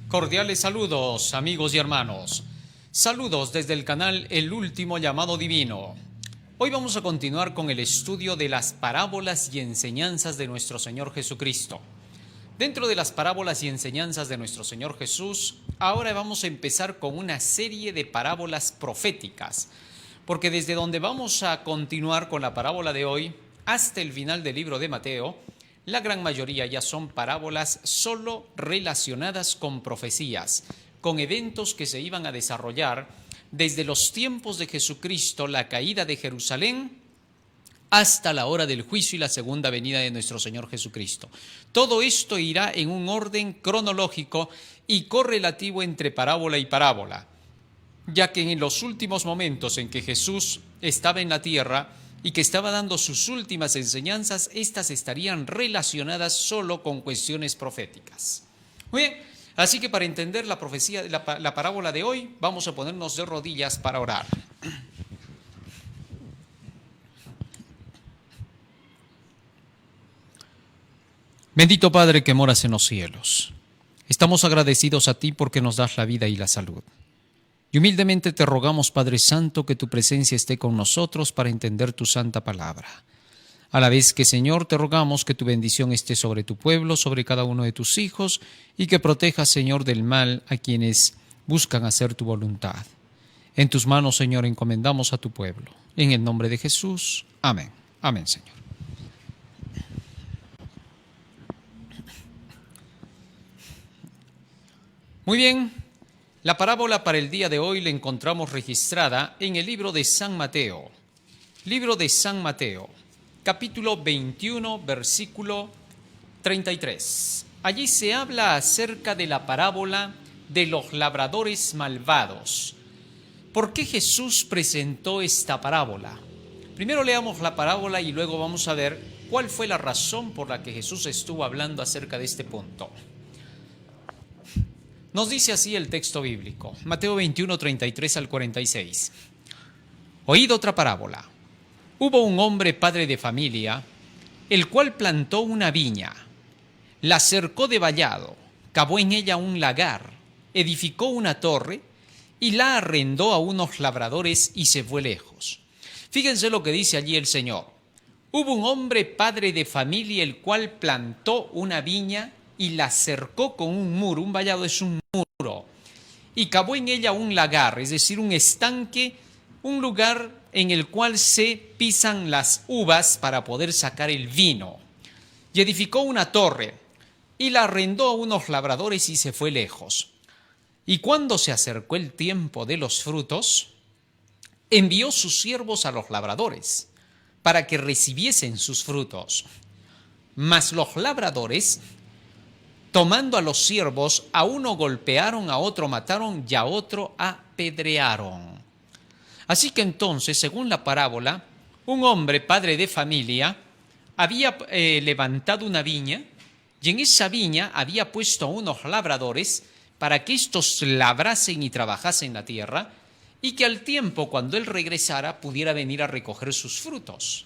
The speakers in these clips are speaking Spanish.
Cordiales saludos, amigos y hermanos. Saludos desde el canal El Último Llamado Divino. Hoy vamos a continuar con el estudio de las parábolas y enseñanzas de nuestro Señor Jesucristo. Dentro de las parábolas y enseñanzas de nuestro Señor Jesús, ahora vamos a empezar con una serie de parábolas proféticas, porque desde donde vamos a continuar con la parábola de hoy hasta el final del libro de Mateo, la gran mayoría ya son parábolas solo relacionadas con profecías, con eventos que se iban a desarrollar desde los tiempos de Jesucristo, la caída de Jerusalén, hasta la hora del juicio y la segunda venida de nuestro Señor Jesucristo. Todo esto irá en un orden cronológico y correlativo entre parábola y parábola, ya que en los últimos momentos en que Jesús estaba en la tierra y que estaba dando sus últimas enseñanzas, estas estarían relacionadas solo con cuestiones proféticas. Muy bien, así que para entender la profecía, la parábola de hoy, vamos a ponernos de rodillas para orar. Bendito Padre que moras en los cielos, estamos agradecidos a ti porque nos das la vida y la salud. Y humildemente te rogamos, Padre Santo, que tu presencia esté con nosotros para entender tu santa palabra. A la vez que, Señor, te rogamos que tu bendición esté sobre tu pueblo, sobre cada uno de tus hijos, y que protejas, Señor, del mal a quienes buscan hacer tu voluntad. En tus manos, Señor, encomendamos a tu pueblo. En el nombre de Jesús. Amén. Amén, Señor. Muy bien. La parábola para el día de hoy la encontramos registrada en el libro de San Mateo. Libro de San Mateo, capítulo 21, versículo 33. Allí se habla acerca de la parábola de los labradores malvados. ¿Por qué Jesús presentó esta parábola? Primero leamos la parábola y luego vamos a ver cuál fue la razón por la que Jesús estuvo hablando acerca de este punto. Nos dice así el texto bíblico, Mateo 21, 33 al 46. Oíd otra parábola. Hubo un hombre padre de familia, el cual plantó una viña, la cercó de vallado, cavó en ella un lagar, edificó una torre y la arrendó a unos labradores y se fue lejos. Fíjense lo que dice allí el Señor. Hubo un hombre padre de familia, el cual plantó una viña y la cercó con un muro. Un vallado es un muro. Y cavó en ella un lagar, es decir, un estanque, un lugar en el cual se pisan las uvas para poder sacar el vino. Y edificó una torre y la arrendó a unos labradores y se fue lejos. Y cuando se acercó el tiempo de los frutos, envió sus siervos a los labradores para que recibiesen sus frutos. Mas los labradores, tomando a los siervos, a uno golpearon, a otro mataron y a otro apedrearon. Así que entonces, según la parábola, un hombre, padre de familia, había levantado una viña y en esa viña había puesto a unos labradores para que éstos labrasen y trabajasen la tierra y que al tiempo, cuando él regresara, pudiera venir a recoger sus frutos.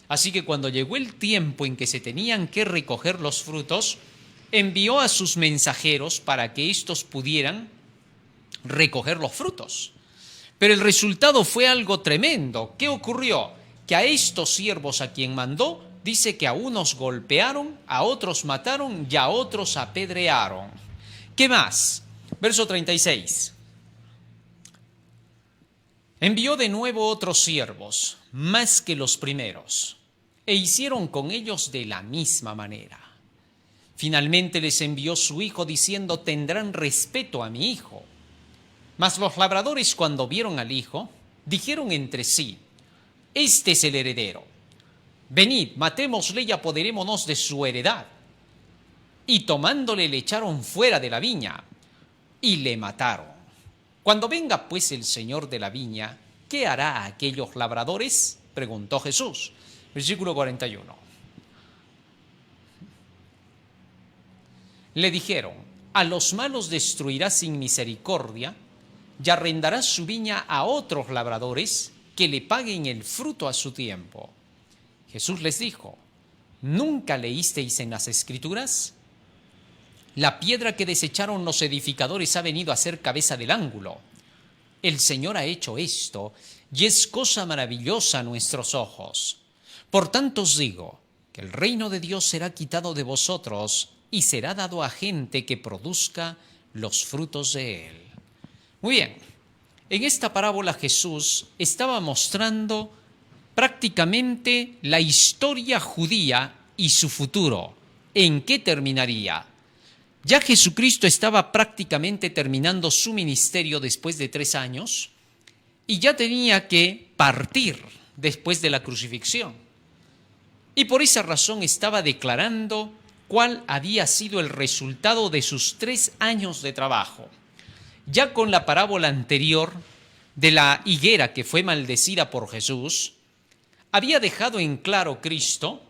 Así que cuando llegó el tiempo en que se tenían que recoger los frutos, envió a sus mensajeros para que éstos pudieran recoger los frutos. Pero el resultado fue algo tremendo. ¿Qué ocurrió? Que a estos siervos a quien mandó, dice que a unos golpearon, a otros mataron y a otros apedrearon. ¿Qué más? Verso 36. Envió de nuevo otros siervos, más que los primeros, e hicieron con ellos de la misma manera. Finalmente les envió su hijo diciendo: tendrán respeto a mi hijo. Mas los labradores, cuando vieron al hijo, dijeron entre sí: este es el heredero. Venid, matémosle y apoderémonos de su heredad. Y tomándole le echaron fuera de la viña y le mataron. Cuando venga pues el señor de la viña, ¿qué hará a aquellos labradores? Preguntó Jesús. Versículo 41. Le dijeron: a los malos destruirá sin misericordia y arrendará su viña a otros labradores que le paguen el fruto a su tiempo. Jesús les dijo: ¿nunca leísteis en las Escrituras? La piedra que desecharon los edificadores ha venido a ser cabeza del ángulo. El Señor ha hecho esto y es cosa maravillosa a nuestros ojos. Por tanto os digo que el reino de Dios será quitado de vosotros y será dado a gente que produzca los frutos de él. Muy bien, en esta parábola Jesús estaba mostrando prácticamente la historia judía y su futuro. ¿En qué terminaría? Ya Jesucristo estaba prácticamente terminando su ministerio después de 3 años y ya tenía que partir después de la crucifixión. Y por esa razón estaba declarando cuál había sido el resultado de sus 3 años de trabajo. Ya con la parábola anterior de la higuera que fue maldecida por Jesús, había dejado en claro Cristo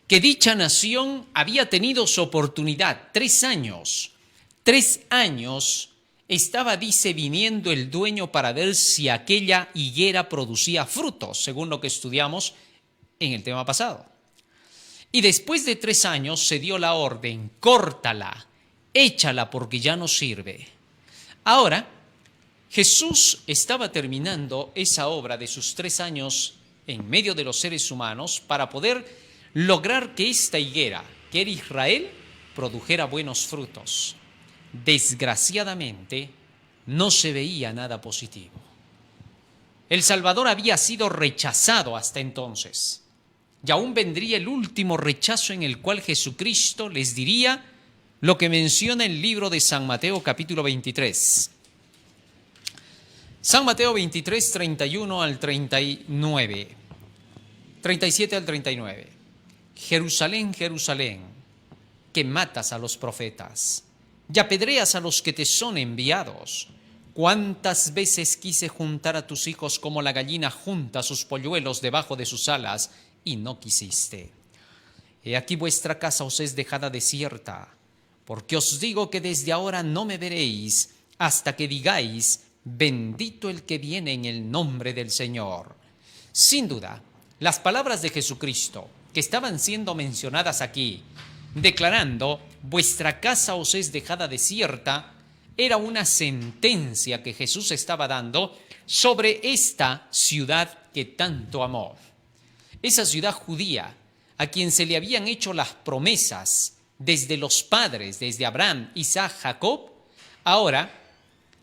que dicha nación había tenido su oportunidad 3 años. 3 años estaba, dice, viniendo el dueño para ver si aquella higuera producía frutos, según lo que estudiamos en el tema pasado. Y después de 3 años se dio la orden: córtala, échala porque ya no sirve. Ahora, Jesús estaba terminando esa obra de sus 3 años en medio de los seres humanos para poder lograr que esta higuera, que era Israel, produjera buenos frutos. Desgraciadamente, no se veía nada positivo. El Salvador había sido rechazado hasta entonces. Y aún vendría el último rechazo en el cual Jesucristo les diría lo que menciona el libro de San Mateo capítulo 23. San Mateo 23, 31 al 39, 37 al 39. Jerusalén, Jerusalén, que matas a los profetas y apedreas a los que te son enviados. ¿Cuántas veces quise juntar a tus hijos como la gallina junta sus polluelos debajo de sus alas y no quisiste? He aquí vuestra casa os es dejada desierta, porque os digo que desde ahora no me veréis hasta que digáis: bendito el que viene en el nombre del Señor. Sin duda, las palabras de Jesucristo que estaban siendo mencionadas aquí, declarando: vuestra casa os es dejada desierta, era una sentencia que Jesús estaba dando sobre esta ciudad que tanto amó. Esa ciudad judía a quien se le habían hecho las promesas desde los padres, desde Abraham, Isaac, Jacob, ahora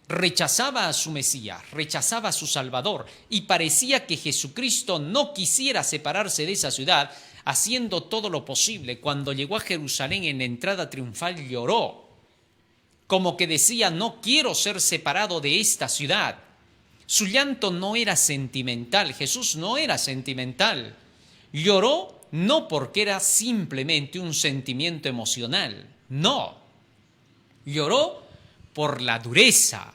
rechazaba a su Mesías, rechazaba a su Salvador, y parecía que Jesucristo no quisiera separarse de esa ciudad, haciendo todo lo posible. Cuando llegó a Jerusalén en la entrada triunfal lloró, como que decía: no quiero ser separado de esta ciudad. Su llanto no era sentimental, Jesús no era sentimental. Lloró no porque era simplemente un sentimiento emocional, no. Lloró por la dureza,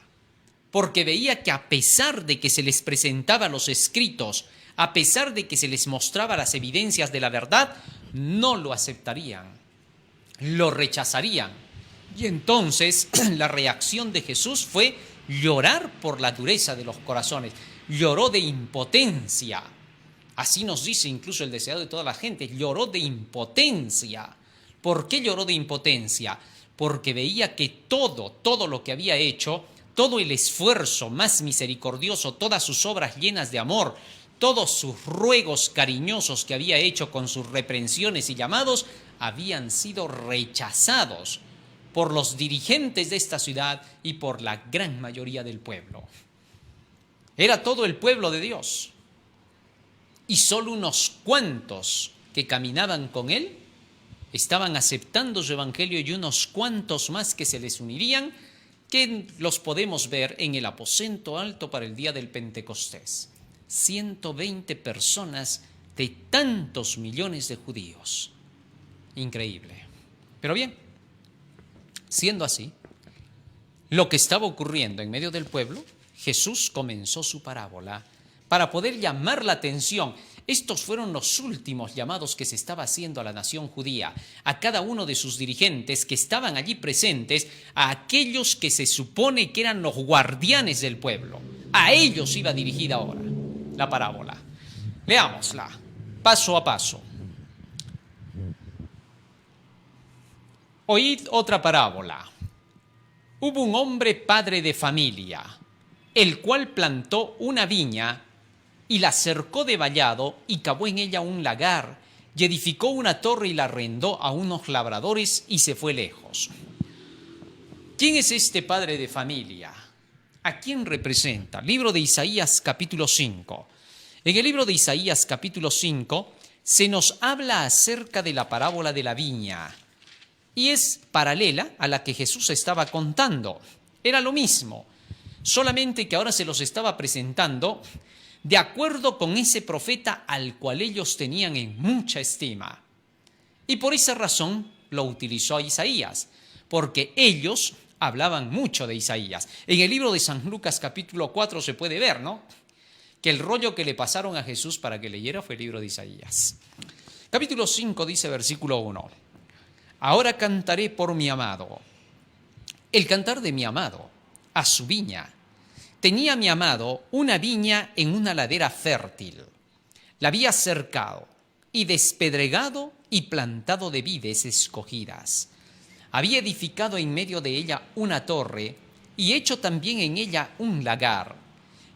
porque veía que a pesar de que se les presentaban los escritos, a pesar de que se les mostraba las evidencias de la verdad, no lo aceptarían, lo rechazarían. Y entonces la reacción de Jesús fue llorar por la dureza de los corazones. Lloró de impotencia. Así nos dice incluso el deseado de toda la gente: lloró de impotencia. ¿Por qué lloró de impotencia? Porque veía que todo lo que había hecho, todo el esfuerzo más misericordioso, todas sus obras llenas de amor, todos sus ruegos cariñosos que había hecho con sus reprensiones y llamados, habían sido rechazados por los dirigentes de esta ciudad y por la gran mayoría del pueblo. Era todo el pueblo de Dios, y solo unos cuantos que caminaban con él estaban aceptando su evangelio, y unos cuantos más que se les unirían, que los podemos ver en el aposento alto para el día del Pentecostés. 120 personas de tantos millones de judíos. Increíble. Pero bien, siendo así, lo que estaba ocurriendo en medio del pueblo, Jesús comenzó su parábola para poder llamar la atención. Estos fueron los últimos llamados que se estaba haciendo a la nación judía, a cada uno de sus dirigentes que estaban allí presentes, a aquellos que se supone que eran los guardianes del pueblo. A ellos iba dirigida ahora la parábola. Leámosla paso a paso. Oíd otra parábola. Hubo un hombre padre de familia, el cual plantó una viña y la cercó de vallado y cavó en ella un lagar y edificó una torre y la arrendó a unos labradores y se fue lejos. ¿Quién es este padre de familia? ¿A quién representa? Libro de Isaías capítulo 5. En el libro de Isaías capítulo 5 se nos habla acerca de la parábola de la viña y es paralela a la que Jesús estaba contando. Era lo mismo, solamente que ahora se los estaba presentando de acuerdo con ese profeta al cual ellos tenían en mucha estima. Y por esa razón lo utilizó a Isaías, porque ellos hablaban mucho de Isaías. En el libro de San Lucas capítulo 4 se puede ver, ¿no?, que el rollo que le pasaron a Jesús para que leyera fue el libro de Isaías. Capítulo 5 dice versículo 1. Ahora cantaré por mi amado. El cantar de mi amado a su viña. Tenía mi amado una viña en una ladera fértil. La había cercado y despedregado y plantado de vides escogidas. Había edificado en medio de ella una torre y hecho también en ella un lagar.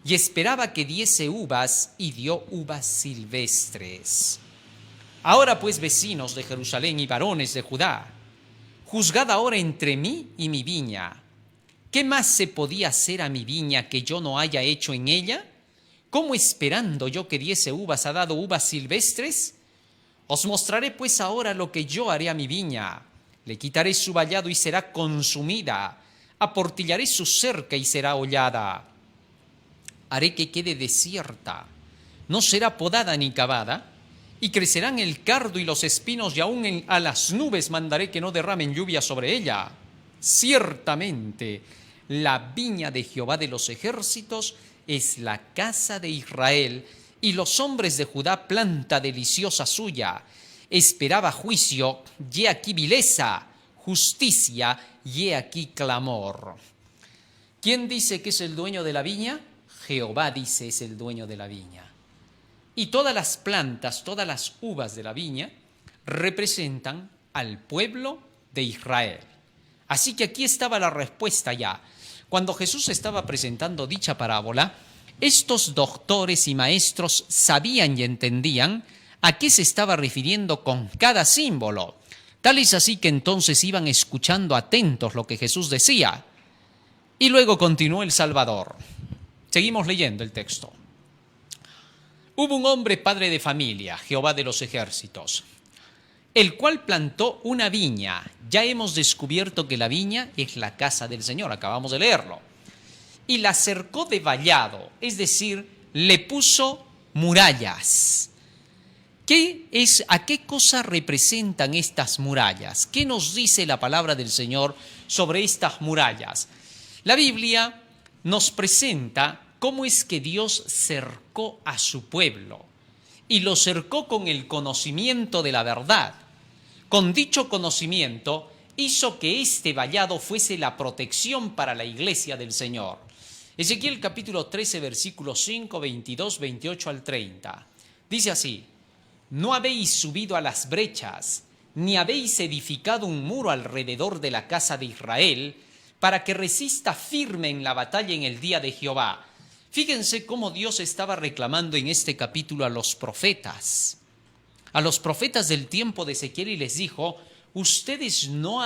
Y esperaba que diese uvas y dio uvas silvestres. Ahora pues, vecinos de Jerusalén y varones de Judá, juzgad ahora entre mí y mi viña. ¿Qué más se podía hacer a mi viña que yo no haya hecho en ella? ¿Cómo esperando yo que diese uvas ha dado uvas silvestres? Os mostraré pues ahora lo que yo haré a mi viña. Le quitaré su vallado y será consumida. Aportillaré su cerca y será hollada. Haré que quede desierta. No será podada ni cavada. Y crecerán el cardo y los espinos y aún a las nubes mandaré que no derramen lluvia sobre ella. Ciertamente, la viña de Jehová de los ejércitos es la casa de Israel, y los hombres de Judá planta deliciosa suya. Esperaba juicio, y he aquí vileza, justicia, y he aquí clamor. ¿Quién dice que es el dueño de la viña? Jehová dice es el dueño de la viña. Y todas las plantas, todas las uvas de la viña representan al pueblo de Israel. Así que aquí estaba la respuesta ya. Cuando Jesús estaba presentando dicha parábola, estos doctores y maestros sabían y entendían a qué se estaba refiriendo con cada símbolo. Tal es así que entonces iban escuchando atentos lo que Jesús decía. Y luego continuó el Salvador. Seguimos leyendo el texto. Hubo un hombre padre de familia, Jehová de los ejércitos, el cual plantó una viña. Ya hemos descubierto que la viña es la casa del Señor, acabamos de leerlo. Y la cercó de vallado, es decir, le puso murallas. ¿A qué cosa representan estas murallas? ¿Qué nos dice la palabra del Señor sobre estas murallas? La Biblia nos presenta cómo es que Dios cercó a su pueblo y lo cercó con el conocimiento de la verdad. Con dicho conocimiento hizo que este vallado fuese la protección para la iglesia del Señor. Ezequiel capítulo 13, versículos 5, 22, 28 al 30. Dice así: no habéis subido a las brechas, ni habéis edificado un muro alrededor de la casa de Israel, para que resista firme en la batalla en el día de Jehová. Fíjense cómo Dios estaba reclamando en este capítulo a los profetas del tiempo de Ezequiel, y les dijo: ustedes no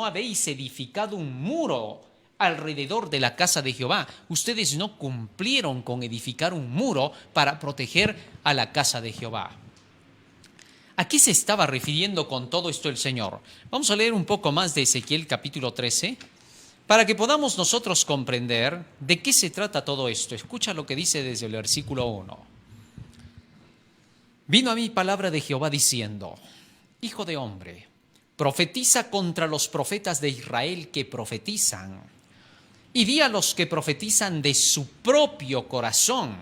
habéis edificado un muro alrededor de la casa de Jehová. Ustedes no cumplieron con edificar un muro para proteger a la casa de Jehová. ¿A qué se estaba refiriendo con todo esto el Señor? Vamos a leer un poco más de Ezequiel capítulo 13 para que podamos nosotros comprender de qué se trata todo esto. Escucha lo que dice desde el versículo 1. Vino a mí palabra de Jehová diciendo: hijo de hombre, profetiza contra los profetas de Israel que profetizan, y di a los que profetizan de su propio corazón: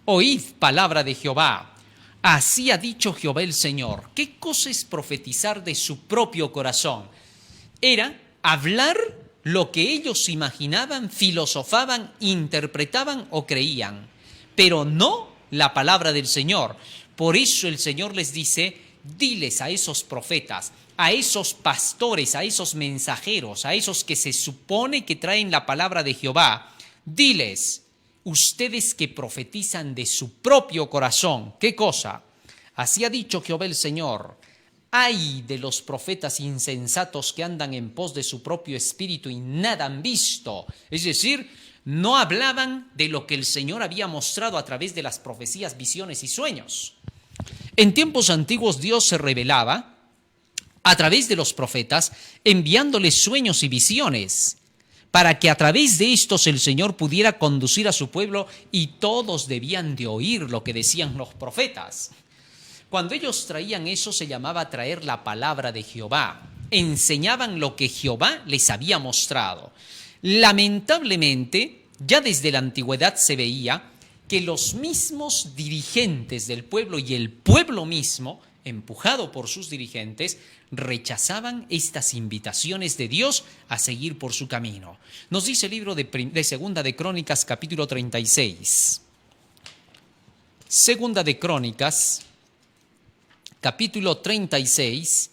oíd palabra de Jehová. Así ha dicho Jehová el Señor. ¿Qué cosa es profetizar de su propio corazón? Era hablar lo que ellos imaginaban, filosofaban, interpretaban o creían, pero no la palabra del Señor. Por eso el Señor les dice: diles a esos profetas, a esos pastores, a esos mensajeros, a esos que se supone que traen la palabra de Jehová, diles, ustedes que profetizan de su propio corazón, ¿qué cosa? Así ha dicho Jehová el Señor, ay de los profetas insensatos que andan en pos de su propio espíritu y nada han visto. Es decir, no hablaban de lo que el Señor había mostrado a través de las profecías, visiones y sueños. En tiempos antiguos Dios se revelaba a través de los profetas, enviándoles sueños y visiones, para que a través de estos el Señor pudiera conducir a su pueblo y todos debían de oír lo que decían los profetas. Cuando ellos traían eso se llamaba traer la palabra de Jehová. Enseñaban lo que Jehová les había mostrado. Lamentablemente, ya desde la antigüedad se veía que los mismos dirigentes del pueblo y el pueblo mismo, empujado por sus dirigentes, rechazaban estas invitaciones de Dios a seguir por su camino. Nos dice el libro de Segunda de Crónicas, capítulo 36. Segunda de Crónicas, capítulo 36,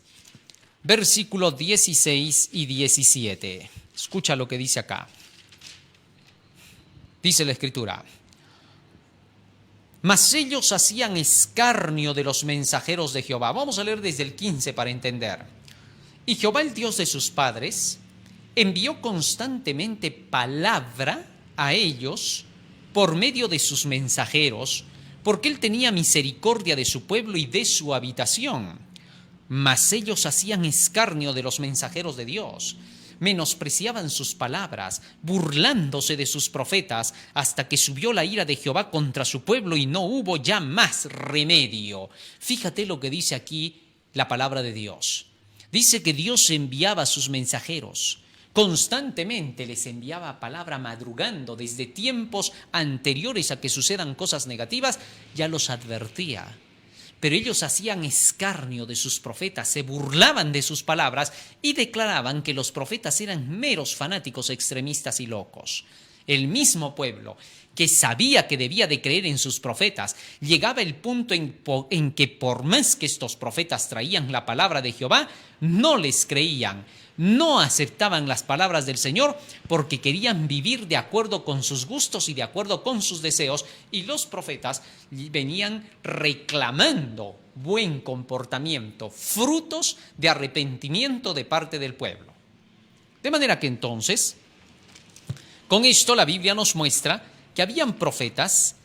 versículos 16 y 17. Escucha lo que dice acá. Dice la Escritura: mas ellos hacían escarnio de los mensajeros de Jehová. Vamos a leer desde el 15 para entender. Y Jehová, el Dios de sus padres, envió constantemente palabra a ellos por medio de sus mensajeros, porque él tenía misericordia de su pueblo y de su habitación. Mas ellos hacían escarnio de los mensajeros de Dios, menospreciaban sus palabras, burlándose de sus profetas, hasta que subió la ira de Jehová contra su pueblo y no hubo ya más remedio. Fíjate lo que dice aquí la palabra de Dios. Dice que Dios enviaba a sus mensajeros. Constantemente les enviaba palabra madrugando desde tiempos anteriores a que sucedan cosas negativas, ya los advertía. Pero ellos hacían escarnio de sus profetas, se burlaban de sus palabras y declaraban que los profetas eran meros fanáticos extremistas y locos. El mismo pueblo que sabía que debía de creer en sus profetas, llegaba el punto en que por más que estos profetas traían la palabra de Jehová, no les creían, no aceptaban las palabras del Señor porque querían vivir de acuerdo con sus gustos y de acuerdo con sus deseos, y los profetas venían reclamando buen comportamiento, frutos de arrepentimiento de parte del pueblo. De manera que entonces, con esto la Biblia nos muestra que habían profetas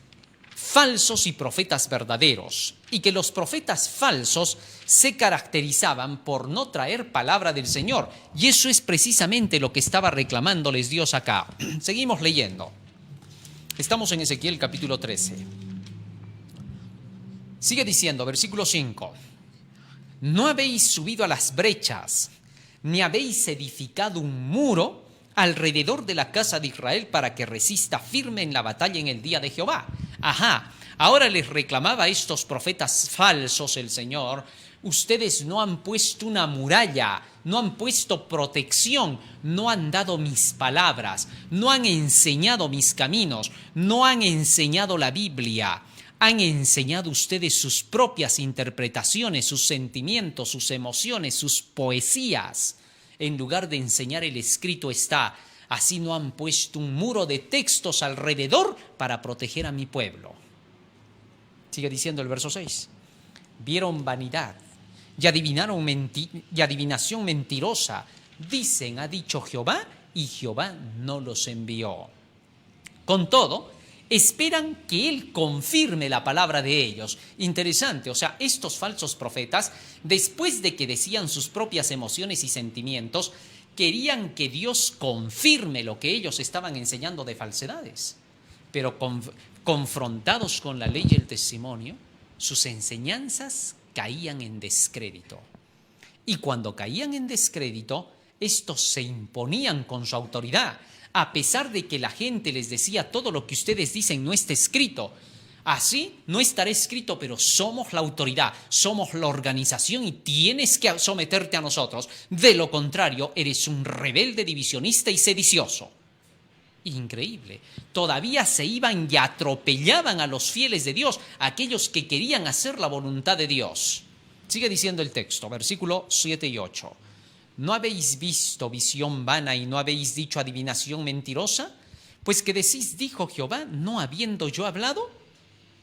falsos y profetas verdaderos, y que los profetas falsos se caracterizaban por no traer palabra del Señor, y eso es precisamente lo que estaba reclamándoles Dios acá. Seguimos leyendo. Estamos en Ezequiel capítulo 13. Sigue diciendo, versículo 5. No habéis subido a las brechas, ni habéis edificado un muro alrededor de la casa de Israel para que resista firme en la batalla en el día de Jehová. Ajá, ahora les reclamaba a estos profetas falsos el Señor: ustedes no han puesto una muralla, no han puesto protección, no han dado mis palabras, no han enseñado mis caminos, no han enseñado la Biblia. Han enseñado ustedes sus propias interpretaciones, sus sentimientos, sus emociones, sus poesías. En lugar de enseñar el escrito está. Así no han puesto un muro de textos alrededor para proteger a mi pueblo. Sigue diciendo el verso 6. Vieron vanidad y adivinación mentirosa. Dicen, ha dicho Jehová, y Jehová no los envió. Con todo, esperan que Él confirme la palabra de ellos. Interesante, o sea, estos falsos profetas, después de que decían sus propias emociones y sentimientos, querían que Dios confirme lo que ellos estaban enseñando de falsedades. Pero confrontados con la ley y el testimonio, sus enseñanzas caían en descrédito. Y cuando caían en descrédito, estos se imponían con su autoridad, a pesar de que la gente les decía: todo lo que ustedes dicen no está escrito. Así no estará escrito, pero somos la autoridad, somos la organización y tienes que someterte a nosotros. De lo contrario, eres un rebelde, divisionista y sedicioso. Increíble. Todavía se iban y atropellaban a los fieles de Dios, aquellos que querían hacer la voluntad de Dios. Sigue diciendo el texto, versículo 7 y 8. ¿No habéis visto visión vana y no habéis dicho adivinación mentirosa? Pues que decís, dijo Jehová, no habiendo yo hablado.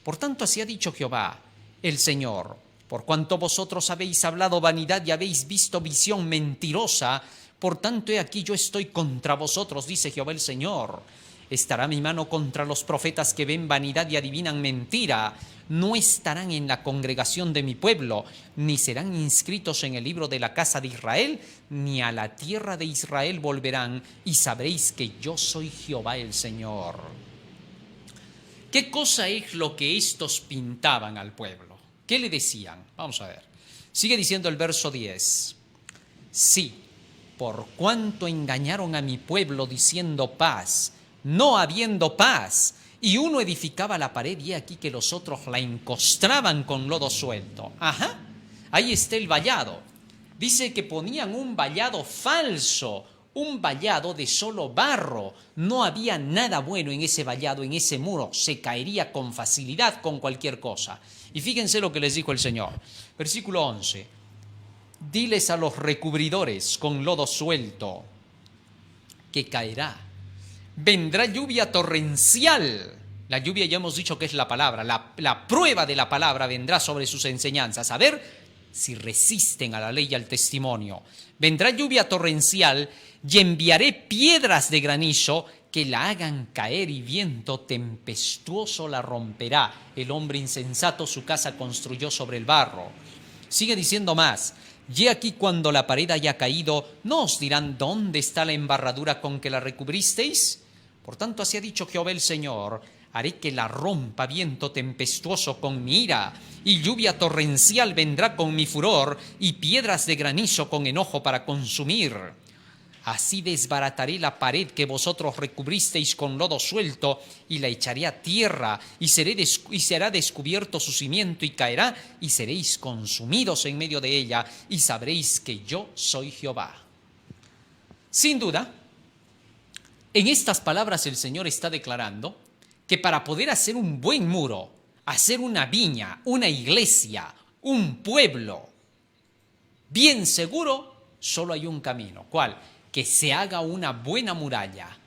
Por tanto, así ha dicho Jehová, el Señor, por cuanto vosotros habéis hablado vanidad y habéis visto visión mentirosa, por tanto, he aquí yo estoy contra vosotros, dice Jehová el Señor. Estará mi mano contra los profetas que ven vanidad y adivinan mentira. No estarán en la congregación de mi pueblo, ni serán inscritos en el libro de la casa de Israel, ni a la tierra de Israel volverán, y sabréis que yo soy Jehová el Señor. ¿Qué cosa es lo que estos pintaban al pueblo? ¿Qué le decían? Vamos a ver. Sigue diciendo el verso 10. Sí, por cuanto engañaron a mi pueblo diciendo paz, no habiendo paz, y uno edificaba la pared y aquí que los otros la encostraban con lodo suelto. Ajá, ahí está el vallado. Dice que ponían un vallado falso, un vallado de solo barro. No había nada bueno en ese vallado, en ese muro. Se caería con facilidad con cualquier cosa. Y fíjense lo que les dijo el Señor. Versículo 11. Diles a los recubridores con lodo suelto que caerá. Vendrá lluvia torrencial. La lluvia ya hemos dicho que es la palabra. La prueba de la palabra vendrá sobre sus enseñanzas. A ver si resisten a la ley y al testimonio. Vendrá lluvia torrencial y enviaré piedras de granizo que la hagan caer y viento tempestuoso la romperá. El hombre insensato su casa construyó sobre el barro. Sigue diciendo más. Y aquí cuando la pared haya caído, ¿no os dirán dónde está la embarradura con que la recubristeis? Por tanto, así ha dicho Jehová el Señor, haré que la rompa viento tempestuoso con mi ira, y lluvia torrencial vendrá con mi furor, y piedras de granizo con enojo para consumir. Así desbarataré la pared que vosotros recubristeis con lodo suelto, y la echaré a tierra, y será descubierto su cimiento, y caerá, y seréis consumidos en medio de ella, y sabréis que yo soy Jehová. Sin duda, en estas palabras el Señor está declarando que para poder hacer un buen muro, hacer una viña, una iglesia, un pueblo bien seguro, solo hay un camino. ¿Cuál? Que se haga una buena muralla.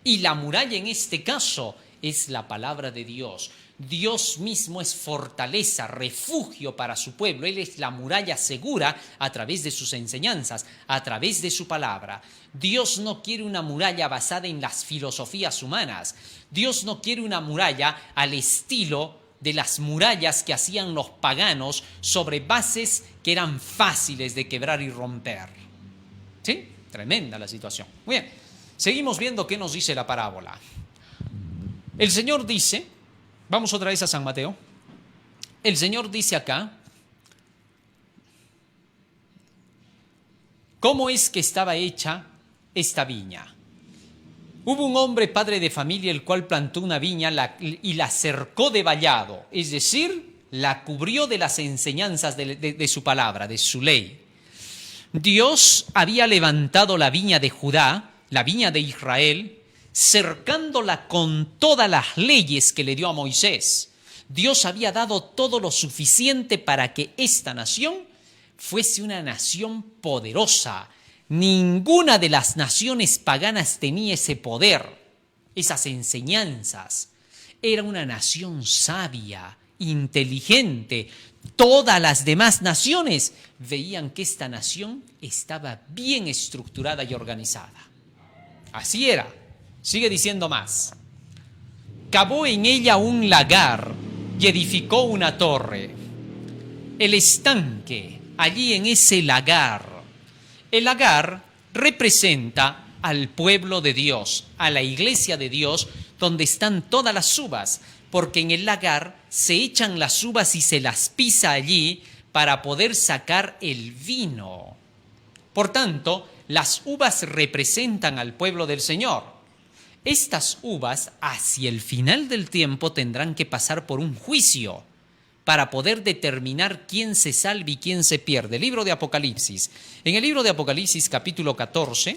Y la muralla en este caso es la palabra de Dios. Dios mismo es fortaleza, refugio para su pueblo. Él es la muralla segura a través de sus enseñanzas, a través de su palabra. Dios no quiere una muralla basada en las filosofías humanas. Dios no quiere una muralla al estilo de las murallas que hacían los paganos sobre bases que eran fáciles de quebrar y romper. ¿Sí? Tremenda la situación. Muy bien, seguimos viendo qué nos dice la parábola. El Señor dice, vamos otra vez a San Mateo, el Señor dice acá, ¿cómo es que estaba hecha esta viña? Hubo un hombre padre de familia el cual plantó una viña y la cercó de vallado, es decir, la cubrió de las enseñanzas de su palabra, de su ley. Dios había levantado la viña de Judá, la viña de Israel, cercándola con todas las leyes que le dio a Moisés. Dios había dado todo lo suficiente para que esta nación fuese una nación poderosa. Ninguna de las naciones paganas tenía ese poder, esas enseñanzas. Era una nación sabia, inteligente. Todas las demás naciones veían que esta nación estaba bien estructurada y organizada. Así era. Sigue diciendo más. Cavó en ella un lagar y edificó una torre. El estanque, allí en ese lagar. El lagar representa al pueblo de Dios, a la iglesia de Dios, donde están todas las uvas, porque en el lagar se echan las uvas y se las pisa allí para poder sacar el vino. Por tanto, las uvas representan al pueblo del Señor. Estas uvas, hacia el final del tiempo, tendrán que pasar por un juicio para poder determinar quién se salva y quién se pierde. Libro de Apocalipsis. En el libro de Apocalipsis, capítulo 14,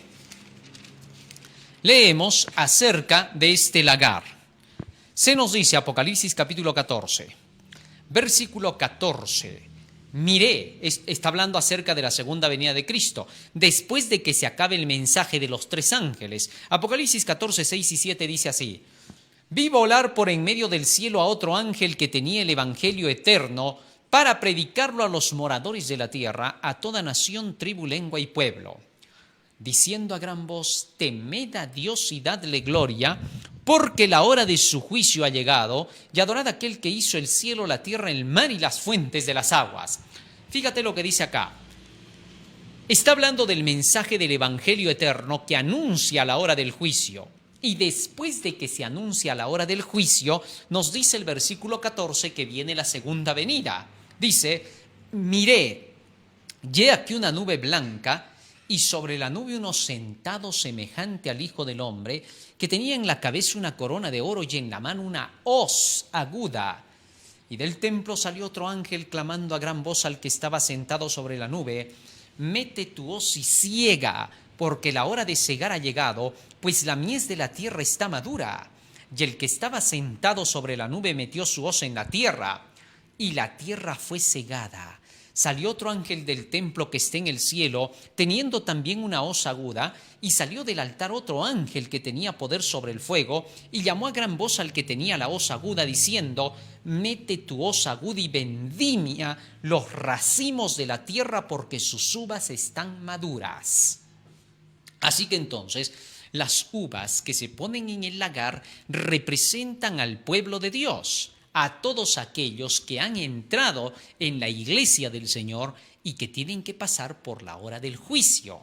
leemos acerca de este lagar. Se nos dice, Apocalipsis capítulo 14, versículo 14, miré, está hablando acerca de la segunda venida de Cristo, después de que se acabe el mensaje de los 3 ángeles. Apocalipsis 14, 6 y 7 dice así: vi volar por en medio del cielo a otro ángel que tenía el evangelio eterno para predicarlo a los moradores de la tierra, a toda nación, tribu, lengua y pueblo, diciendo a gran voz: temed a Dios y dadle gloria, porque la hora de su juicio ha llegado, y adorad a aquel que hizo el cielo, la tierra, el mar y las fuentes de las aguas. Fíjate lo que dice acá. Está hablando del mensaje del evangelio eterno que anuncia la hora del juicio. Y después de que se anuncia la hora del juicio, nos dice el versículo 14 que viene la segunda venida. Dice: miré, y he aquí una nube blanca, y sobre la nube uno sentado semejante al Hijo del Hombre, que tenía en la cabeza una corona de oro y en la mano una hoz aguda. Y del templo salió otro ángel clamando a gran voz al que estaba sentado sobre la nube: mete tu hoz y siega, porque la hora de segar ha llegado, pues la mies de la tierra está madura. Y el que estaba sentado sobre la nube metió su hoz en la tierra, y la tierra fue segada. Salió otro ángel del templo que está en el cielo, teniendo también una hoz aguda, y salió del altar otro ángel que tenía poder sobre el fuego, y llamó a gran voz al que tenía la hoz aguda, diciendo: mete tu hoz aguda y vendimia los racimos de la tierra, porque sus uvas están maduras. Así que entonces, las uvas que se ponen en el lagar representan al pueblo de Dios, a todos aquellos que han entrado en la iglesia del Señor y que tienen que pasar por la hora del juicio.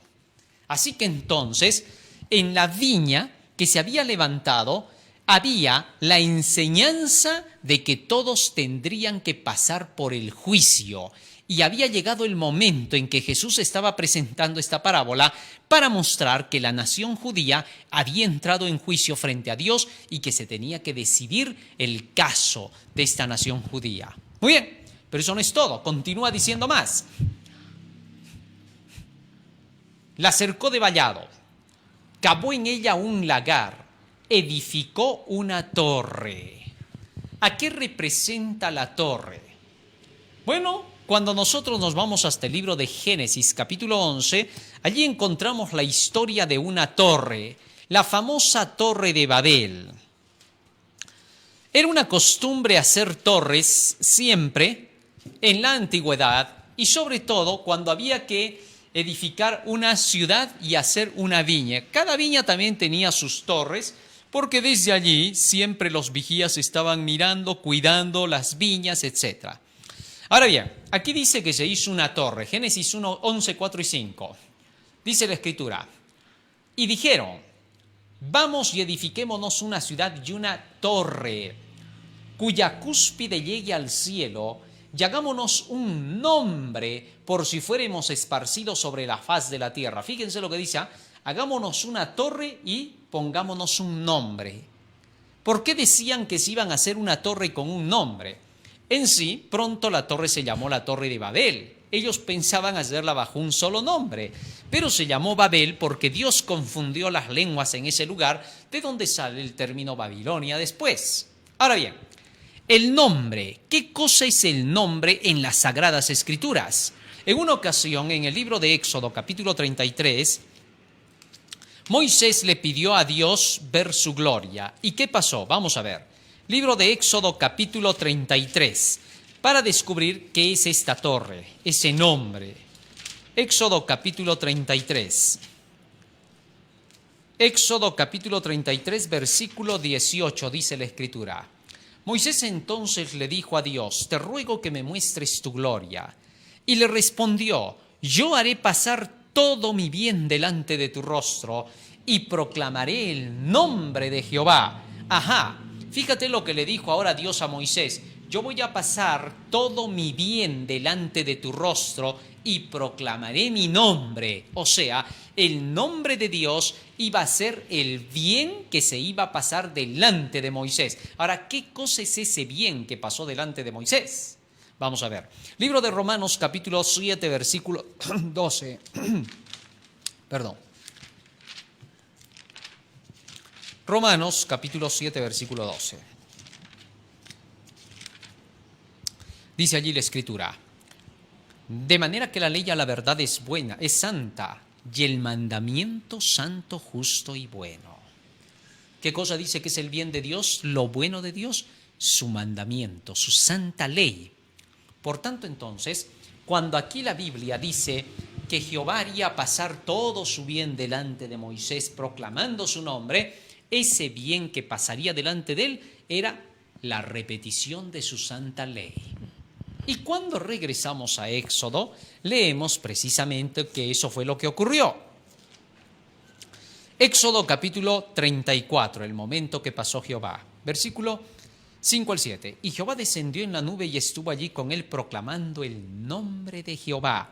Así que entonces, en la viña que se había levantado, había la enseñanza de que todos tendrían que pasar por el juicio. Y había llegado el momento en que Jesús estaba presentando esta parábola para mostrar que la nación judía había entrado en juicio frente a Dios y que se tenía que decidir el caso de esta nación judía. Muy bien, pero eso no es todo. Continúa diciendo más. La cercó de vallado, cavó en ella un lagar, edificó una torre. ¿A qué representa la torre? Bueno, cuando nosotros nos vamos hasta el libro de Génesis, capítulo 11, allí encontramos la historia de una torre, la famosa Torre de Babel. Era una costumbre hacer torres siempre en la antigüedad y sobre todo cuando había que edificar una ciudad y hacer una viña. Cada viña también tenía sus torres, porque desde allí siempre los vigías estaban mirando, cuidando las viñas, etc. Ahora bien, aquí dice que se hizo una torre, Génesis 1, 11, 4 y 5. Dice la Escritura: y dijeron: vamos y edifiquémonos una ciudad y una torre, cuya cúspide llegue al cielo, y hagámonos un nombre por si fuéramos esparcidos sobre la faz de la tierra. Fíjense lo que dice: hagámonos una torre y pongámonos un nombre. ¿Por qué decían que se iban a hacer una torre con un nombre? En sí, pronto la torre se llamó la Torre de Babel. Ellos pensaban hacerla bajo un solo nombre, pero se llamó Babel porque Dios confundió las lenguas en ese lugar, de donde sale el término Babilonia después. Ahora bien, el nombre. ¿Qué cosa es el nombre en las Sagradas Escrituras? En una ocasión, en el libro de Éxodo, capítulo 33, Moisés le pidió a Dios ver su gloria. ¿Y qué pasó? Vamos a ver. Libro de Éxodo, capítulo 33, para descubrir qué es esta torre, ese nombre. Éxodo, capítulo 33. Éxodo, capítulo 33, versículo 18, dice la Escritura: Moisés entonces le dijo a Dios: te ruego que me muestres tu gloria. Y le respondió: yo haré pasar todo mi bien delante de tu rostro y proclamaré el nombre de Jehová. Ajá. Fíjate lo que le dijo ahora Dios a Moisés: yo voy a pasar todo mi bien delante de tu rostro y proclamaré mi nombre. O sea, el nombre de Dios iba a ser el bien que se iba a pasar delante de Moisés. Ahora, ¿qué cosa es ese bien que pasó delante de Moisés? Vamos a ver. Libro de Romanos, capítulo 7, versículo 12. Perdón. Romanos, capítulo 7, versículo 12. Dice allí la Escritura: De manera que la ley a la verdad es buena, es santa, y el mandamiento santo, justo y bueno. ¿Qué cosa dice que es el bien de Dios, lo bueno de Dios? Su mandamiento, su santa ley. Por tanto, entonces, cuando aquí la Biblia dice que Jehová haría pasar todo su bien delante de Moisés proclamando su nombre, ese bien que pasaría delante de él era la repetición de su santa ley. Y cuando regresamos a Éxodo, leemos precisamente que eso fue lo que ocurrió. Éxodo capítulo 34, el momento que pasó Jehová. Versículo 5 al 7. Y Jehová descendió en la nube y estuvo allí con él proclamando el nombre de Jehová.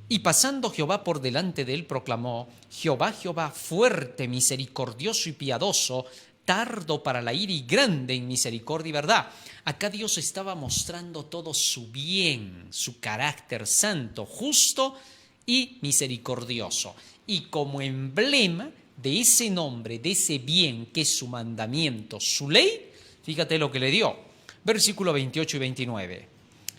Y pasando Jehová por delante de él proclamó: Jehová, Jehová, fuerte, misericordioso y piadoso, tardo para la ira y grande en misericordia y verdad. Acá Dios estaba mostrando todo su bien, su carácter santo, justo y misericordioso. Y como emblema de ese nombre, de ese bien que es su mandamiento, su ley, fíjate lo que le dio. Versículo 28 y 29.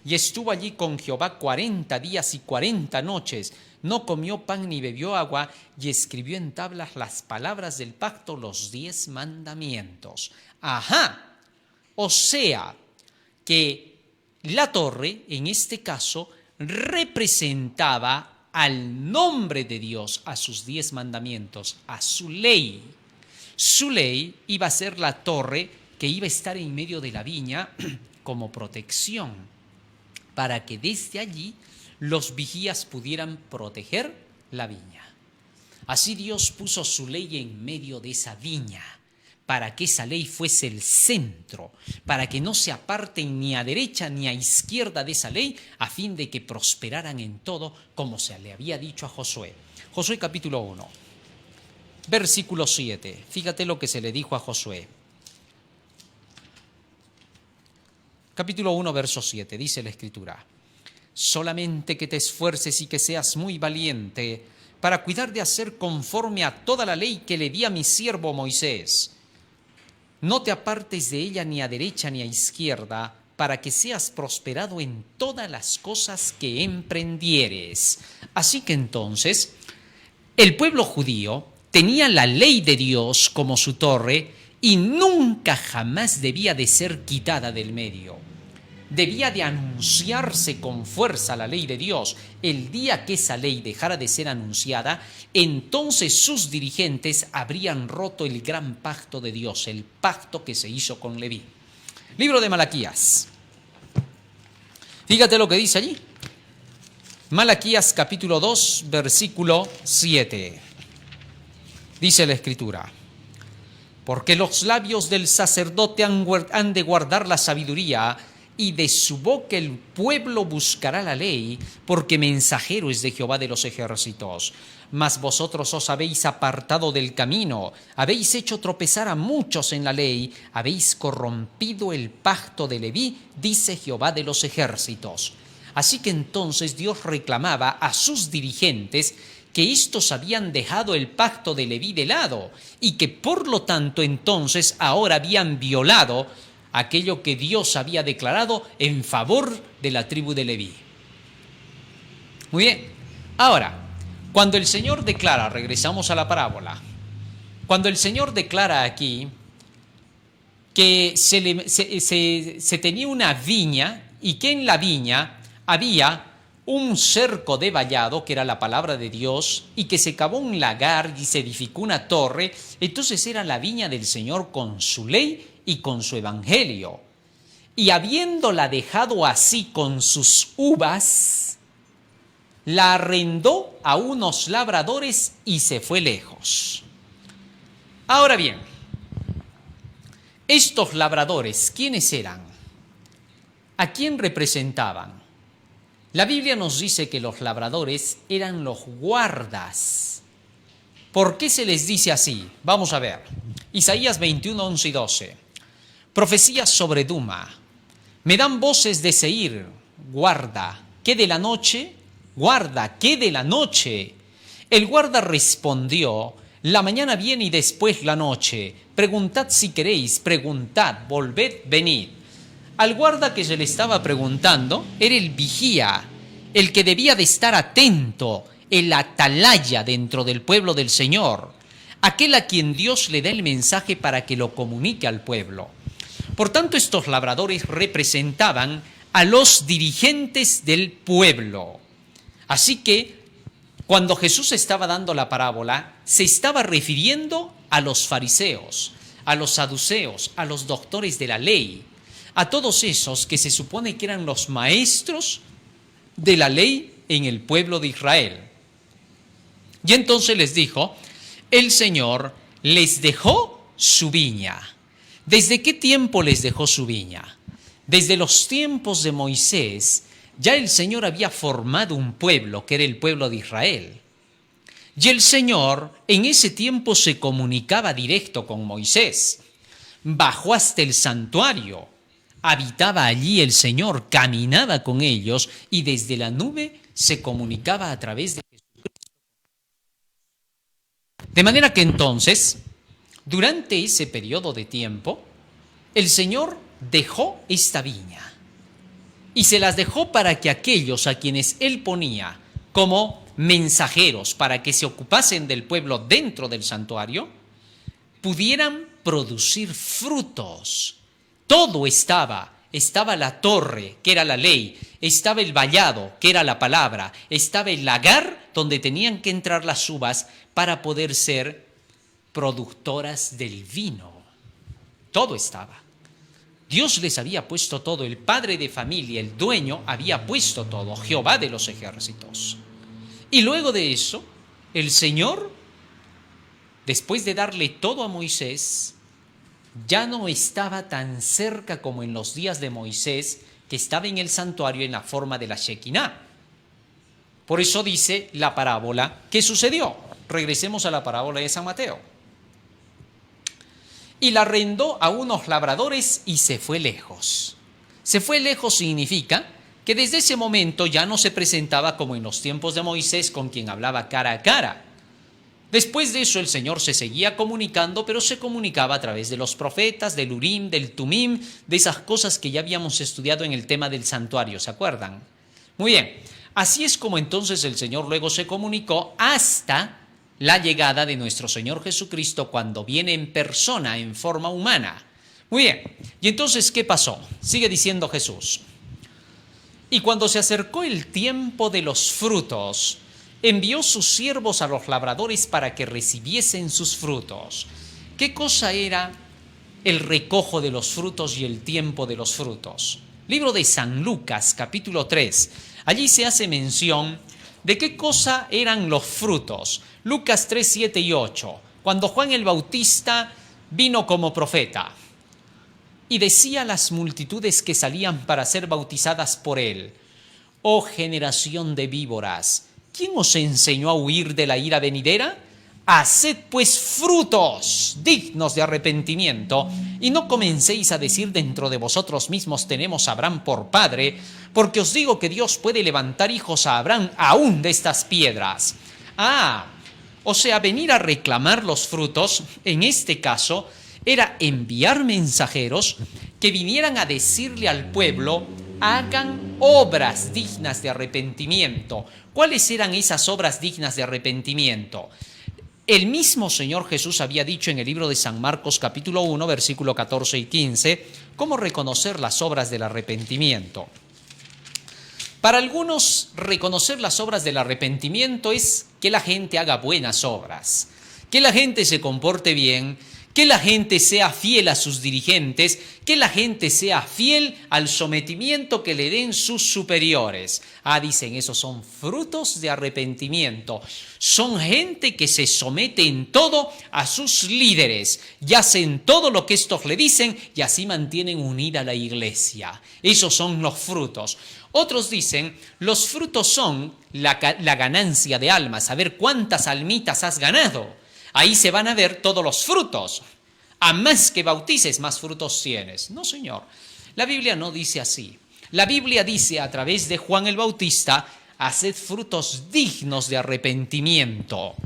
Y estuvo allí con Jehová 40 días y 40 noches. No comió pan ni bebió agua, y escribió en tablas las palabras del pacto, los 10 mandamientos. Ajá. O sea, que la torre, en este caso, representaba al nombre de Dios, a sus 10 mandamientos, a su ley. Su ley iba a ser la torre que iba a estar en medio de la viña como protección, para que desde allí los vigías pudieran proteger la viña. Así Dios puso su ley en medio de esa viña, para que esa ley fuese el centro, para que no se aparten ni a derecha ni a izquierda de esa ley, a fin de que prosperaran en todo, como se le había dicho a Josué. Josué capítulo 1, versículo 7. Fíjate lo que se le dijo a Josué. Capítulo 1, verso 7, dice la Escritura: solamente que te esfuerces y que seas muy valiente para cuidar de hacer conforme a toda la ley que le di a mi siervo Moisés. No te apartes de ella ni a derecha ni a izquierda, para que seas prosperado en todas las cosas que emprendieres. Así que entonces, el pueblo judío tenía la ley de Dios como su torre y nunca jamás debía de ser quitada del medio. Debía de anunciarse con fuerza la ley de Dios. El día que esa ley dejara de ser anunciada, entonces sus dirigentes habrían roto el gran pacto de Dios, el pacto que se hizo con Leví. Libro de Malaquías. Fíjate lo que dice allí. Malaquías capítulo 2, versículo 7. Dice la Escritura: porque los labios del sacerdote han de guardar la sabiduría, y de su boca el pueblo buscará la ley, porque mensajero es de Jehová de los ejércitos. Mas vosotros os habéis apartado del camino, habéis hecho tropezar a muchos en la ley, habéis corrompido el pacto de Leví, dice Jehová de los ejércitos. Así que entonces Dios reclamaba a sus dirigentes que estos habían dejado el pacto de Leví de lado y que por lo tanto entonces ahora habían violado aquello que Dios había declarado en favor de la tribu de Leví. Muy bien. Ahora, cuando el Señor declara, regresamos a la parábola, cuando el Señor declara aquí que se tenía una viña y que en la viña había un cerco de vallado, que era la palabra de Dios, y que se cavó un lagar y se edificó una torre, entonces era la viña del Señor con su ley y con su evangelio. Y habiéndola dejado así con sus uvas, la arrendó a unos labradores y se fue lejos. Ahora bien, estos labradores, ¿quiénes eran? ¿A quién representaban? La Biblia nos dice que los labradores eran los guardas. ¿Por qué se les dice así? Vamos a ver. Isaías 21, 11 y 12. Profecías sobre Duma. Me dan voces de Seir, guarda. ¿Qué de la noche? Guarda, ¿qué de la noche? El guarda respondió: la mañana viene y después la noche. Preguntad si queréis, preguntad, volved, venid. Al guarda que se le estaba preguntando era el vigía, el que debía de estar atento, el atalaya dentro del pueblo del Señor, aquel a quien Dios le da el mensaje para que lo comunique al pueblo. Por tanto, estos labradores representaban a los dirigentes del pueblo. Así que, cuando Jesús estaba dando la parábola, se estaba refiriendo a los fariseos, a los saduceos, a los doctores de la ley, a todos esos que se supone que eran los maestros de la ley en el pueblo de Israel. Y entonces les dijo, el Señor les dejó su viña. ¿Desde qué tiempo les dejó su viña? Desde los tiempos de Moisés, ya el Señor había formado un pueblo, que era el pueblo de Israel. Y el Señor en ese tiempo se comunicaba directo con Moisés. Bajó hasta el santuario, habitaba allí el Señor, caminaba con ellos y desde la nube se comunicaba a través de Jesucristo. De manera que entonces, durante ese periodo de tiempo, el Señor dejó esta viña y se las dejó para que aquellos a quienes Él ponía como mensajeros para que se ocupasen del pueblo dentro del santuario, pudieran producir frutos. Todo estaba la torre, que era la ley, estaba el vallado, que era la palabra, estaba el lagar donde tenían que entrar las uvas para poder ser productoras del vino. Todo estaba. Dios les había puesto todo, el padre de familia, el dueño, había puesto todo, Jehová de los ejércitos. Y luego de eso, el Señor, después de darle todo a Moisés, ya no estaba tan cerca como en los días de Moisés, que estaba en el santuario en la forma de la Shekinah. Por eso dice la parábola, ¿qué sucedió? Regresemos a la parábola de San Mateo. Y la arrendó a unos labradores y se fue lejos. Se fue lejos significa que desde ese momento ya no se presentaba como en los tiempos de Moisés, con quien hablaba cara a cara. Después de eso el Señor se seguía comunicando, pero se comunicaba a través de los profetas, del Urim, del Tumim, de esas cosas que ya habíamos estudiado en el tema del santuario, ¿se acuerdan? Muy bien, así es como entonces el Señor luego se comunicó hasta la llegada de nuestro Señor Jesucristo, cuando viene en persona, en forma humana. Muy bien, y entonces, ¿qué pasó? Sigue diciendo Jesús. Y cuando se acercó el tiempo de los frutos, envió sus siervos a los labradores para que recibiesen sus frutos. ¿Qué cosa era el recojo de los frutos y el tiempo de los frutos? Libro de San Lucas, capítulo 3. Allí se hace mención de qué cosa eran los frutos. Lucas 3, 7 y 8. Cuando Juan el Bautista vino como profeta y decía a las multitudes que salían para ser bautizadas por él: oh generación de víboras, ¿quién os enseñó a huir de la ira venidera? Haced pues frutos dignos de arrepentimiento, y no comencéis a decir dentro de vosotros mismos: tenemos a Abraham por padre, porque os digo que Dios puede levantar hijos a Abraham aún de estas piedras. O sea, venir a reclamar los frutos, en este caso, era enviar mensajeros que vinieran a decirle al pueblo: hagan obras dignas de arrepentimiento. ¿Cuáles eran esas obras dignas de arrepentimiento? El mismo Señor Jesús había dicho en el libro de San Marcos capítulo 1, versículo 14 y 15, cómo reconocer las obras del arrepentimiento. Para algunos, reconocer las obras del arrepentimiento es que la gente haga buenas obras, que la gente se comporte bien, que la gente sea fiel a sus dirigentes, que la gente sea fiel al sometimiento que le den sus superiores. Dicen, esos son frutos de arrepentimiento. Son gente que se somete en todo a sus líderes y hacen todo lo que estos le dicen y así mantienen unida la iglesia. Esos son los frutos. Otros dicen, los frutos son la ganancia de almas, saber cuántas almitas has ganado. Ahí se van a ver todos los frutos. A más que bautices, más frutos tienes. No, señor. La Biblia no dice así. La Biblia dice a través de Juan el Bautista: haced frutos dignos de arrepentimiento.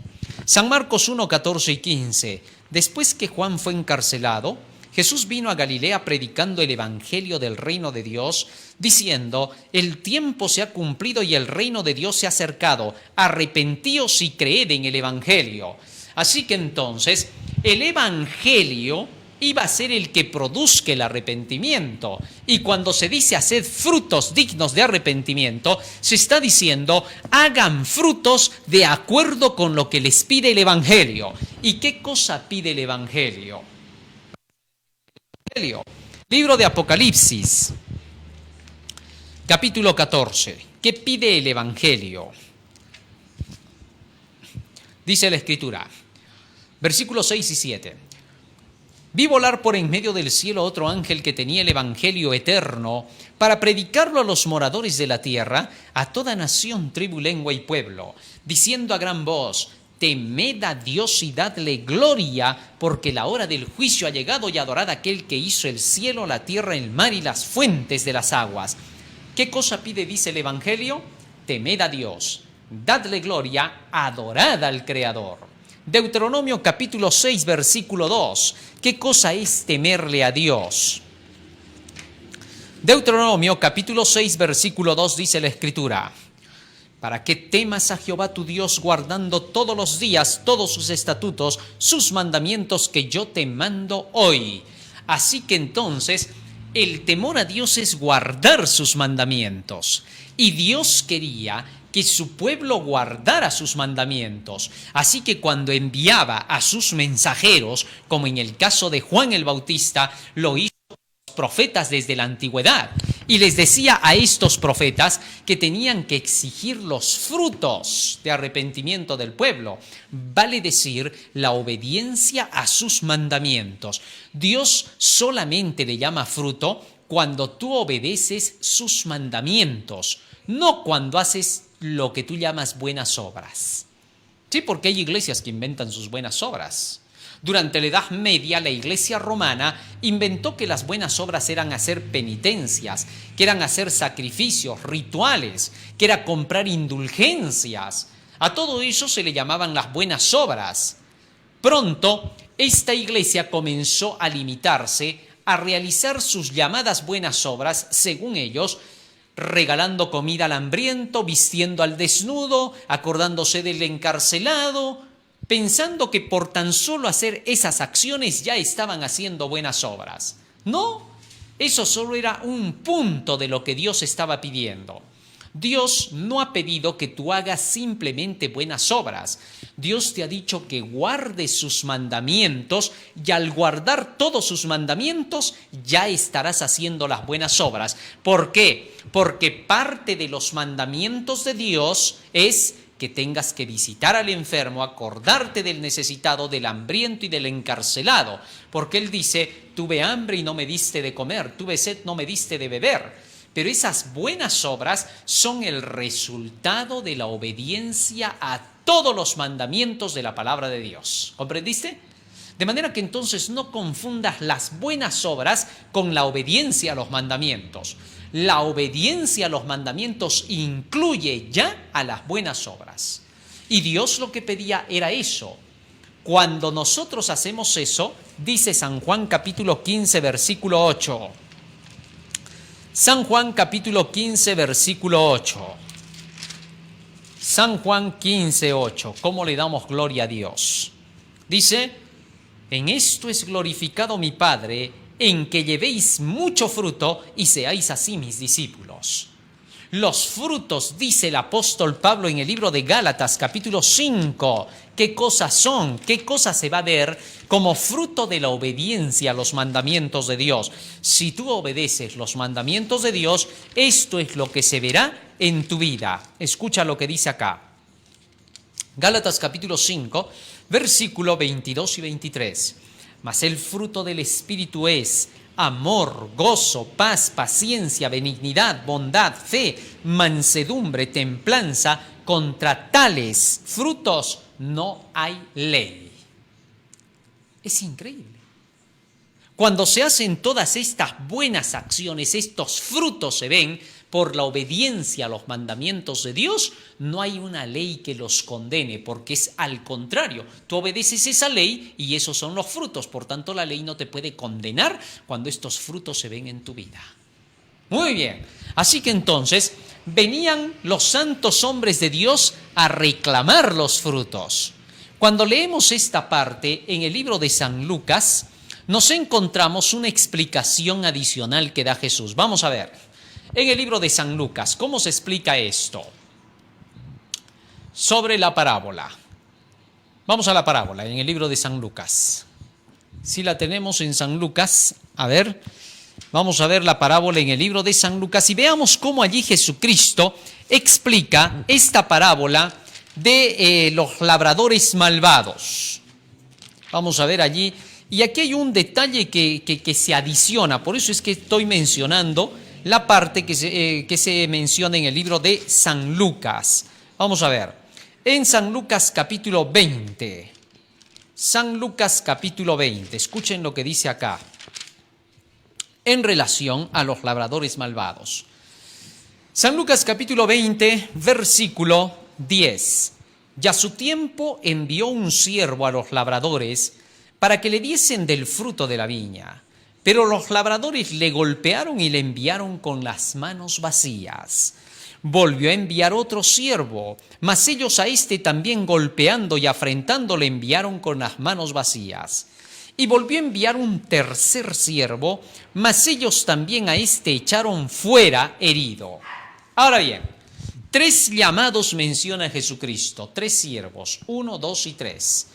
San Marcos 1, 14 y 15. Después que Juan fue encarcelado, Jesús vino a Galilea predicando el evangelio del reino de Dios, diciendo: el tiempo se ha cumplido y el reino de Dios se ha acercado. Arrepentíos y creed en el evangelio. Así que entonces, el evangelio iba a ser el que produzca el arrepentimiento. Y cuando se dice haced frutos dignos de arrepentimiento, se está diciendo hagan frutos de acuerdo con lo que les pide el evangelio. ¿Y qué cosa pide el evangelio? Libro de Apocalipsis, capítulo 14. ¿Qué pide el evangelio? Dice la Escritura, versículos 6 y 7. Vi volar por en medio del cielo otro ángel que tenía el evangelio eterno para predicarlo a los moradores de la tierra, a toda nación, tribu, lengua y pueblo, diciendo a gran voz: temed a Dios y dadle gloria, porque la hora del juicio ha llegado, y adorad a aquel que hizo el cielo, la tierra, el mar y las fuentes de las aguas. ¿Qué cosa pide, dice el evangelio? Temed a Dios, dadle gloria, adorad al Creador. Deuteronomio capítulo 6, versículo 2. ¿Qué cosa es temerle a Dios? Deuteronomio capítulo 6, versículo 2 dice la Escritura: para que temas a Jehová tu Dios, guardando todos los días todos sus estatutos, sus mandamientos que yo te mando hoy. Así que entonces, el temor a Dios es guardar sus mandamientos. Y Dios quería que su pueblo guardara sus mandamientos. Así que cuando enviaba a sus mensajeros, como en el caso de Juan el Bautista, lo hizo con los profetas desde la antigüedad. Y les decía a estos profetas que tenían que exigir los frutos de arrepentimiento del pueblo, vale decir, la obediencia a sus mandamientos. Dios solamente le llama fruto cuando tú obedeces sus mandamientos, no cuando haces lo que tú llamas buenas obras. Sí, porque hay iglesias que inventan sus buenas obras. Durante la Edad Media, la Iglesia romana inventó que las buenas obras eran hacer penitencias, que eran hacer sacrificios, rituales, que era comprar indulgencias. A todo eso se le llamaban las buenas obras. Pronto, esta iglesia comenzó a limitarse a realizar sus llamadas buenas obras, según ellos, regalando comida al hambriento, vistiendo al desnudo, acordándose del encarcelado, pensando que por tan solo hacer esas acciones ya estaban haciendo buenas obras. No, eso solo era un punto de lo que Dios estaba pidiendo. Dios no ha pedido que tú hagas simplemente buenas obras. Dios te ha dicho que guardes sus mandamientos, y al guardar todos sus mandamientos ya estarás haciendo las buenas obras. ¿Por qué? Porque parte de los mandamientos de Dios es que tengas que visitar al enfermo, acordarte del necesitado, del hambriento y del encarcelado. Porque Él dice: tuve hambre y no me diste de comer, tuve sed, no me diste de beber. Pero esas buenas obras son el resultado de la obediencia a todos los mandamientos de la palabra de Dios. ¿Comprendiste? De manera que entonces no confundas las buenas obras con la obediencia a los mandamientos. La obediencia a los mandamientos incluye ya a las buenas obras. Y Dios lo que pedía era eso. Cuando nosotros hacemos eso, dice San Juan capítulo 15, versículo 8. San Juan capítulo 15, versículo 8. San Juan 15, 8. ¿Cómo le damos gloria a Dios? Dice: en esto es glorificado mi Padre, en que llevéis mucho fruto y seáis así mis discípulos. Los frutos, dice el apóstol Pablo en el libro de Gálatas capítulo 5, ¿qué cosas son? ¿Qué cosas se va a ver como fruto de la obediencia a los mandamientos de Dios? Si tú obedeces los mandamientos de Dios, esto es lo que se verá en tu vida. Escucha lo que dice acá. Gálatas capítulo 5, versículo 22 y 23. Mas el fruto del Espíritu es amor, gozo, paz, paciencia, benignidad, bondad, fe, mansedumbre, templanza. Contra tales frutos no hay ley. Es increíble. Cuando se hacen todas estas buenas acciones, estos frutos se ven, por la obediencia a los mandamientos de Dios, no hay una ley que los condene, porque es al contrario. Tú obedeces esa ley y esos son los frutos. Por tanto, la ley no te puede condenar cuando estos frutos se ven en tu vida. Muy bien. Así que entonces venían los santos hombres de Dios a reclamar los frutos. Cuando leemos esta parte en el libro de San Lucas, nos encontramos una explicación adicional que da Jesús. Vamos a ver, en el libro de San Lucas, ¿cómo se explica esto? Sobre la parábola. Vamos a la parábola en el libro de San Lucas. Si la tenemos en San Lucas, a ver, vamos a ver la parábola en el libro de San Lucas y veamos cómo allí Jesucristo explica esta parábola de los labradores malvados. Vamos a ver allí, y aquí hay un detalle que se adiciona, por eso es que estoy mencionando la parte que se menciona en el libro de San Lucas. Vamos a ver, en San Lucas capítulo 20, San Lucas capítulo 20, escuchen lo que dice acá, en relación a los labradores malvados. San Lucas capítulo 20, versículo 10. Y a su tiempo envió un siervo a los labradores para que le diesen del fruto de la viña. Pero los labradores le golpearon y le enviaron con las manos vacías. Volvió a enviar otro siervo, mas ellos a este también golpeando y afrentando le enviaron con las manos vacías. Y volvió a enviar un tercer siervo, mas ellos también a este echaron fuera herido. Ahora bien, 3 llamados menciona Jesucristo, 3 siervos, 1, 2 y 3.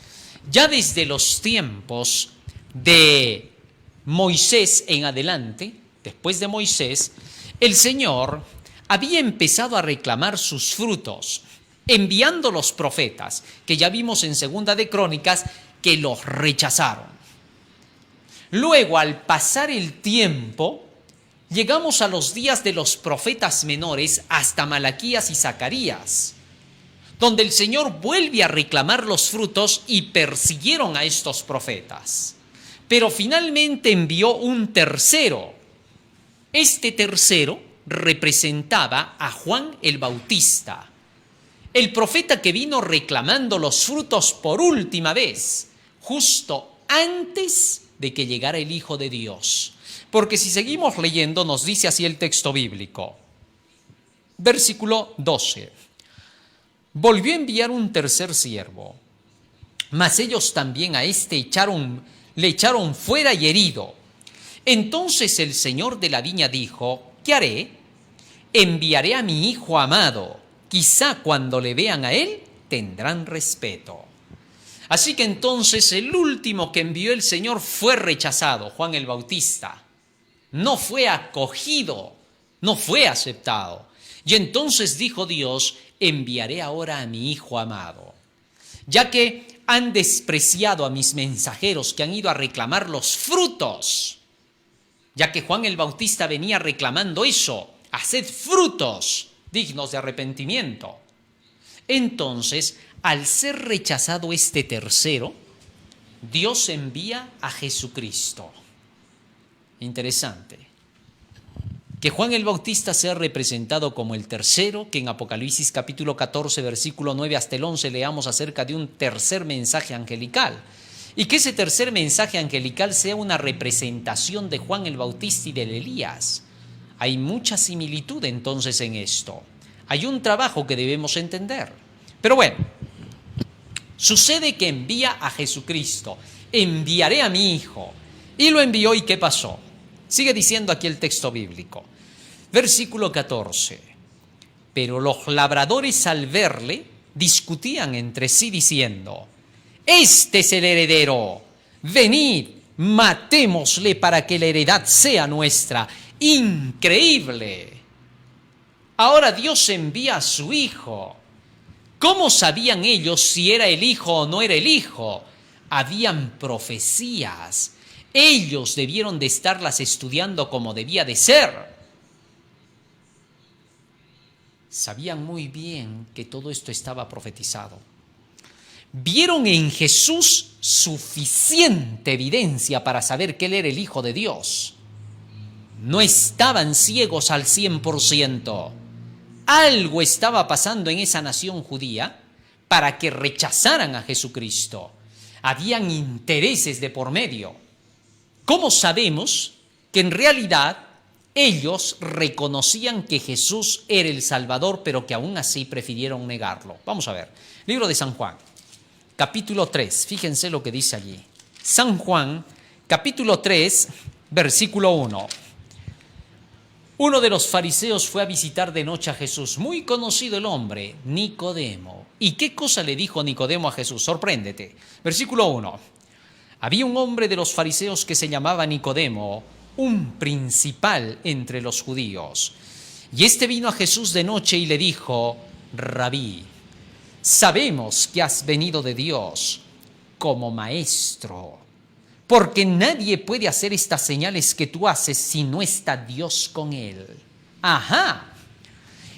Ya desde los tiempos de Moisés en adelante, después de Moisés, el Señor había empezado a reclamar sus frutos, enviando los profetas, que ya vimos en Segunda de Crónicas, que los rechazaron. Luego, al pasar el tiempo, llegamos a los días de los profetas menores hasta Malaquías y Zacarías, donde el Señor vuelve a reclamar los frutos y persiguieron a estos profetas. Pero finalmente envió un tercero. Este tercero representaba a Juan el Bautista, el profeta que vino reclamando los frutos por última vez, justo antes de que llegara el Hijo de Dios. Porque si seguimos leyendo, nos dice así el texto bíblico. Versículo 12. Volvió a enviar un tercer siervo, mas ellos también a este le echaron fuera y herido. Entonces el señor de la viña dijo, ¿qué haré? Enviaré a mi hijo amado. Quizá cuando le vean a él, tendrán respeto. Así que entonces el último que envió el Señor fue rechazado, Juan el Bautista. No fue acogido, no fue aceptado. Y entonces dijo Dios, enviaré ahora a mi hijo amado. Ya que han despreciado a mis mensajeros que han ido a reclamar los frutos, ya que Juan el Bautista venía reclamando eso, haced frutos dignos de arrepentimiento. Entonces, al ser rechazado este tercero, Dios envía a Jesucristo. Interesante. Que Juan el Bautista sea representado como el tercero, que en Apocalipsis capítulo 14, versículo 9 hasta el 11 leamos acerca de un tercer mensaje angelical. Y que ese tercer mensaje angelical sea una representación de Juan el Bautista y de Elías. Hay mucha similitud entonces en esto. Hay un trabajo que debemos entender. Pero bueno, sucede que envía a Jesucristo. Enviaré a mi hijo. Y lo envió, ¿y qué pasó? Sigue diciendo aquí el texto bíblico. Versículo 14. Pero los labradores al verle discutían entre sí diciendo, este es el heredero, venid, matémosle para que la heredad sea nuestra. Increíble. Ahora Dios envía a su hijo. ¿Cómo sabían ellos si era el hijo o no era el hijo? Habían profecías. Ellos debieron de estarlas estudiando como debía de ser. Sabían muy bien que todo esto estaba profetizado. Vieron en Jesús suficiente evidencia para saber que Él era el Hijo de Dios. no estaban ciegos al 100%. Algo estaba pasando en esa nación judía para que rechazaran a Jesucristo. Habían intereses de por medio. ¿Cómo sabemos que en realidad ellos reconocían que Jesús era el Salvador, pero que aún así prefirieron negarlo? Vamos a ver. Libro de San Juan, capítulo 3. Fíjense lo que dice allí. San Juan, capítulo 3, versículo 1. Uno de los fariseos fue a visitar de noche a Jesús, muy conocido el hombre, Nicodemo. ¿Y qué cosa le dijo Nicodemo a Jesús? Sorpréndete. Versículo 1. Había un hombre de los fariseos que se llamaba Nicodemo, un principal entre los judíos. Y este vino a Jesús de noche y le dijo: Rabí, sabemos que has venido de Dios como maestro, porque nadie puede hacer estas señales que tú haces si no está Dios con él. Ajá.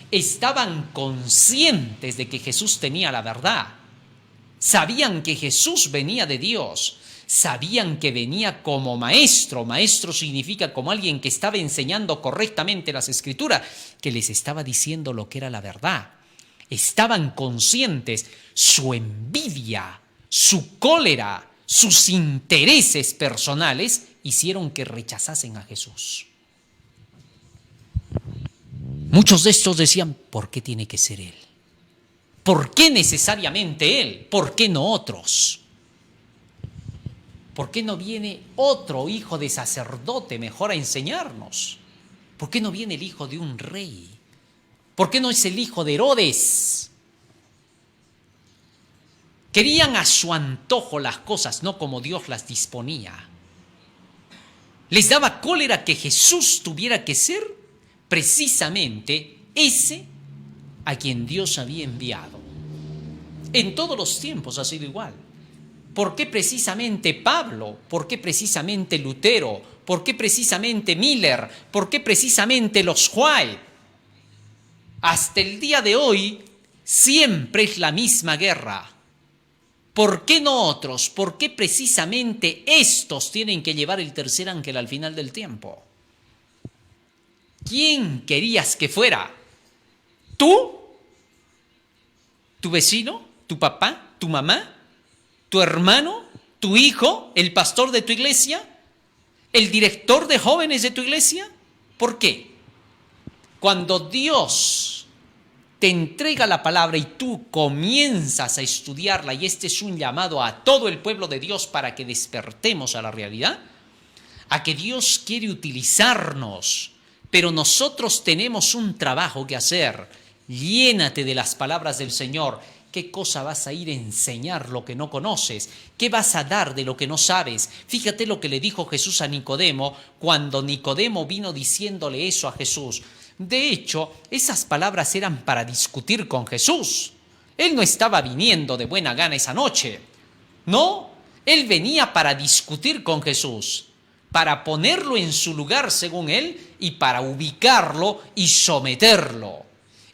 Estaban conscientes de que Jesús tenía la verdad. Sabían que Jesús venía de Dios. Sabían que venía como maestro. Maestro significa como alguien que estaba enseñando correctamente las Escrituras, que les estaba diciendo lo que era la verdad. Estaban conscientes. Su envidia, su cólera, sus intereses personales hicieron que rechazasen a Jesús. Muchos de estos decían: ¿por qué tiene que ser él? ¿Por qué necesariamente él? ¿Por qué no otros? ¿Por qué no viene otro hijo de sacerdote mejor a enseñarnos? ¿Por qué no viene el hijo de un rey? ¿Por qué no es el hijo de Herodes? Querían a su antojo las cosas, no como Dios las disponía. Les daba cólera que Jesús tuviera que ser precisamente ese a quien Dios había enviado. En todos los tiempos ha sido igual. ¿Por qué precisamente Pablo? ¿Por qué precisamente Lutero? ¿Por qué precisamente Miller? ¿Por qué precisamente los White? Hasta el día de hoy siempre es la misma guerra. ¿Por qué no otros? ¿Por qué precisamente estos tienen que llevar el tercer ángel al final del tiempo? ¿Quién querías que fuera? ¿Tú? ¿Tu vecino? ¿Tu papá? ¿Tu mamá? ¿Tu hermano? ¿Tu hijo? ¿El pastor de tu iglesia? ¿El director de jóvenes de tu iglesia? ¿Por qué? Cuando Dios te entrega la palabra y tú comienzas a estudiarla, y este es un llamado a todo el pueblo de Dios para que despertemos a la realidad, a que Dios quiere utilizarnos, pero nosotros tenemos un trabajo que hacer. Llénate de las palabras del Señor. ¿Qué cosa vas a ir a enseñar lo que no conoces? ¿Qué vas a dar de lo que no sabes? Fíjate lo que le dijo Jesús a Nicodemo cuando Nicodemo vino diciéndole eso a Jesús. De hecho, esas palabras eran para discutir con Jesús. Él no estaba viniendo de buena gana esa noche. No, él venía para discutir con Jesús, para ponerlo en su lugar según él y para ubicarlo y someterlo.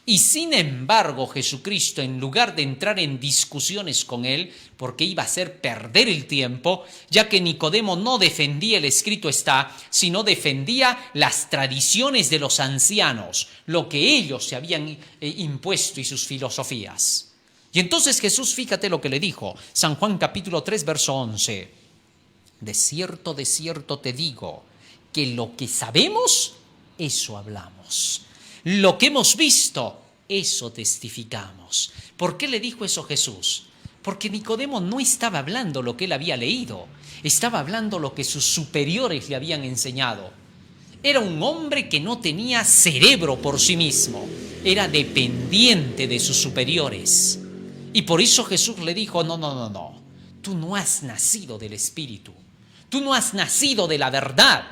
Y sin embargo, Jesucristo, en lugar de entrar en discusiones con él, porque iba a hacer perder el tiempo, ya que Nicodemo no defendía el escrito está, sino defendía las tradiciones de los ancianos, lo que ellos se habían impuesto y sus filosofías. Y entonces Jesús, fíjate lo que le dijo, San Juan capítulo 3, verso 11. De cierto te digo, que lo que sabemos, eso hablamos. Lo que hemos visto, eso testificamos. ¿Por qué le dijo eso Jesús? Porque Nicodemo no estaba hablando lo que él había leído, estaba hablando lo que sus superiores le habían enseñado. Era un hombre que no tenía cerebro por sí mismo, era dependiente de sus superiores. Y por eso Jesús le dijo: no, tú no has nacido del Espíritu, tú no has nacido de la verdad.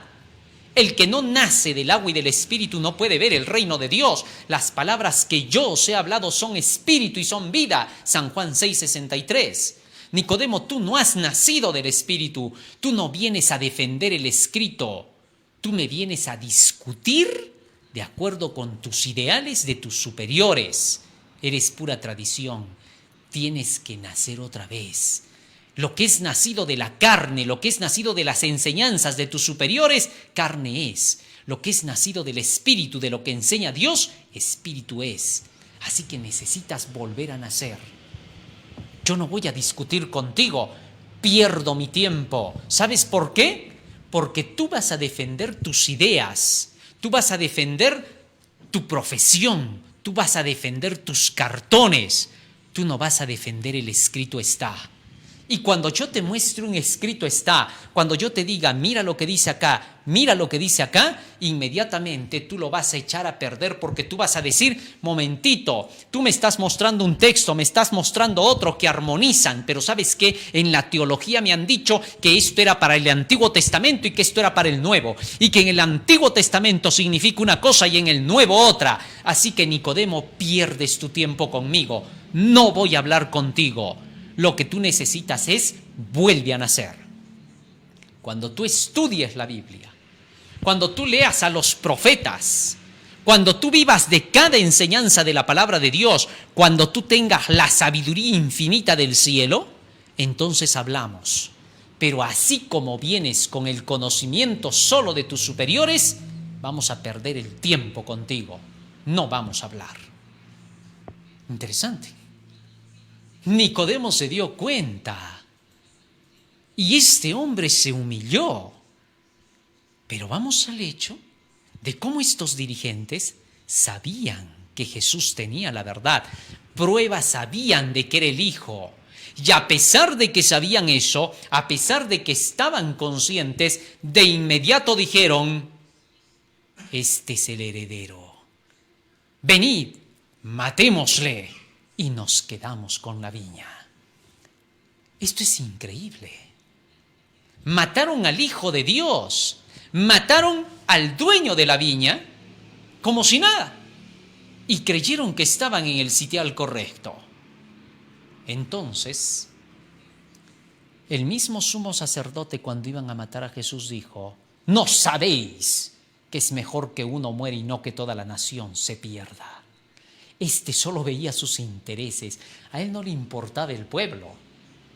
El que no nace del agua y del Espíritu no puede ver el reino de Dios. Las palabras que yo os he hablado son espíritu y son vida. San Juan 6:63. Nicodemo, tú no has nacido del Espíritu. Tú no vienes a defender el escrito. Tú me vienes a discutir de acuerdo con tus ideales de tus superiores. Eres pura tradición. Tienes que nacer otra vez. Lo que es nacido de la carne, lo que es nacido de las enseñanzas de tus superiores, carne es. Lo que es nacido del Espíritu, de lo que enseña Dios, Espíritu es. Así que necesitas volver a nacer. Yo no voy a discutir contigo, pierdo mi tiempo. ¿Sabes por qué? Porque tú vas a defender tus ideas, tú vas a defender tu profesión, tú vas a defender tus cartones, tú no vas a defender el escrito está. Y cuando yo te muestre un escrito está, cuando yo te diga, mira lo que dice acá, mira lo que dice acá, inmediatamente tú lo vas a echar a perder porque tú vas a decir, momentito, tú me estás mostrando un texto, me estás mostrando otro que armonizan, pero ¿sabes qué? En la teología me han dicho que esto era para el Antiguo Testamento y que esto era para el Nuevo, y que en el Antiguo Testamento significa una cosa y en el Nuevo otra. Así que Nicodemo, pierdes tu tiempo conmigo, no voy a hablar contigo. Lo que tú necesitas es, vuelve a nacer. Cuando tú estudies la Biblia, cuando tú leas a los profetas, cuando tú vivas de cada enseñanza de la palabra de Dios, cuando tú tengas la sabiduría infinita del cielo, entonces hablamos. Pero así como vienes con el conocimiento solo de tus superiores, vamos a perder el tiempo contigo. No vamos a hablar. Interesante. Nicodemo se dio cuenta y este hombre se humilló. Pero vamos al hecho de cómo estos dirigentes sabían que Jesús tenía la verdad. Pruebas sabían de que era el Hijo. Y a pesar de que sabían eso, a pesar de que estaban conscientes, de inmediato dijeron, este es el heredero. Venid, matémosle. Y nos quedamos con la viña. Esto es increíble. Mataron al Hijo de Dios. Mataron al dueño de la viña como si nada. Y creyeron que estaban en el sitial correcto. Entonces, el mismo sumo sacerdote cuando iban a matar a Jesús dijo, ¿no sabéis que es mejor que uno muera y no que toda la nación se pierda? Este solo veía sus intereses, a él no le importaba el pueblo.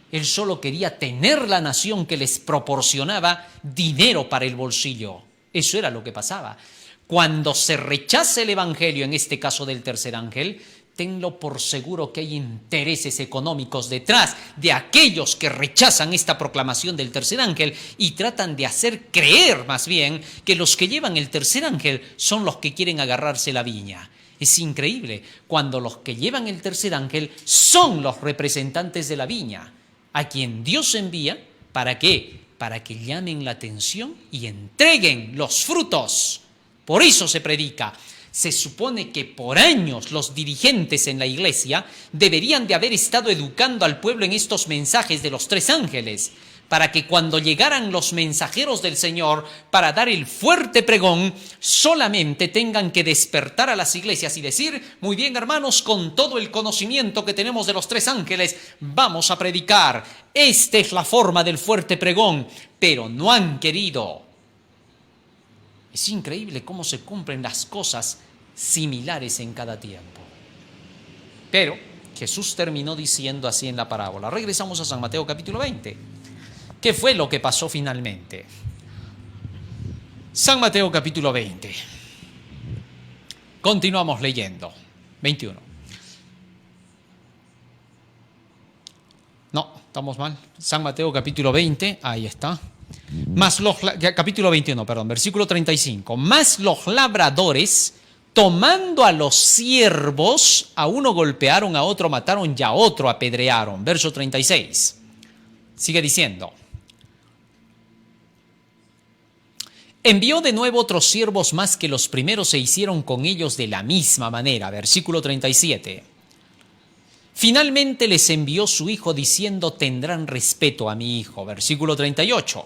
Él solo quería tener la nación que les proporcionaba dinero para el bolsillo. Eso era lo que pasaba. Cuando se rechaza el evangelio, en este caso del tercer ángel, tenlo por seguro que hay intereses económicos detrás de aquellos que rechazan esta proclamación del tercer ángel y tratan de hacer creer más bien que los que llevan el tercer ángel son los que quieren agarrarse la viña. Es increíble cuando los que llevan el tercer ángel son los representantes de la viña, a quien Dios envía, ¿para qué? Para que llamen la atención y entreguen los frutos. Por eso se predica. Se supone que por años los dirigentes en la iglesia deberían de haber estado educando al pueblo en estos mensajes de los tres ángeles, para que cuando llegaran los mensajeros del Señor para dar el fuerte pregón, solamente tengan que despertar a las iglesias y decir, muy bien hermanos, con todo el conocimiento que tenemos de los tres ángeles, vamos a predicar. Esta es la forma del fuerte pregón, pero no han querido. Es increíble cómo se cumplen las cosas similares en cada tiempo. Pero Jesús terminó diciendo así en la parábola. Regresamos a San Mateo capítulo 20. ¿Qué fue lo que pasó finalmente? San Mateo capítulo 20. Continuamos leyendo. 21. No, estamos mal. San Mateo capítulo 20, ahí está. Capítulo 21, perdón, versículo 35. Mas los labradores, tomando a los siervos, a uno golpearon, a otro mataron y a otro apedrearon. Verso 36. Sigue diciendo. Envió de nuevo otros siervos más que los primeros se hicieron con ellos de la misma manera. Versículo 37. Finalmente les envió su hijo diciendo, tendrán respeto a mi hijo. Versículo 38.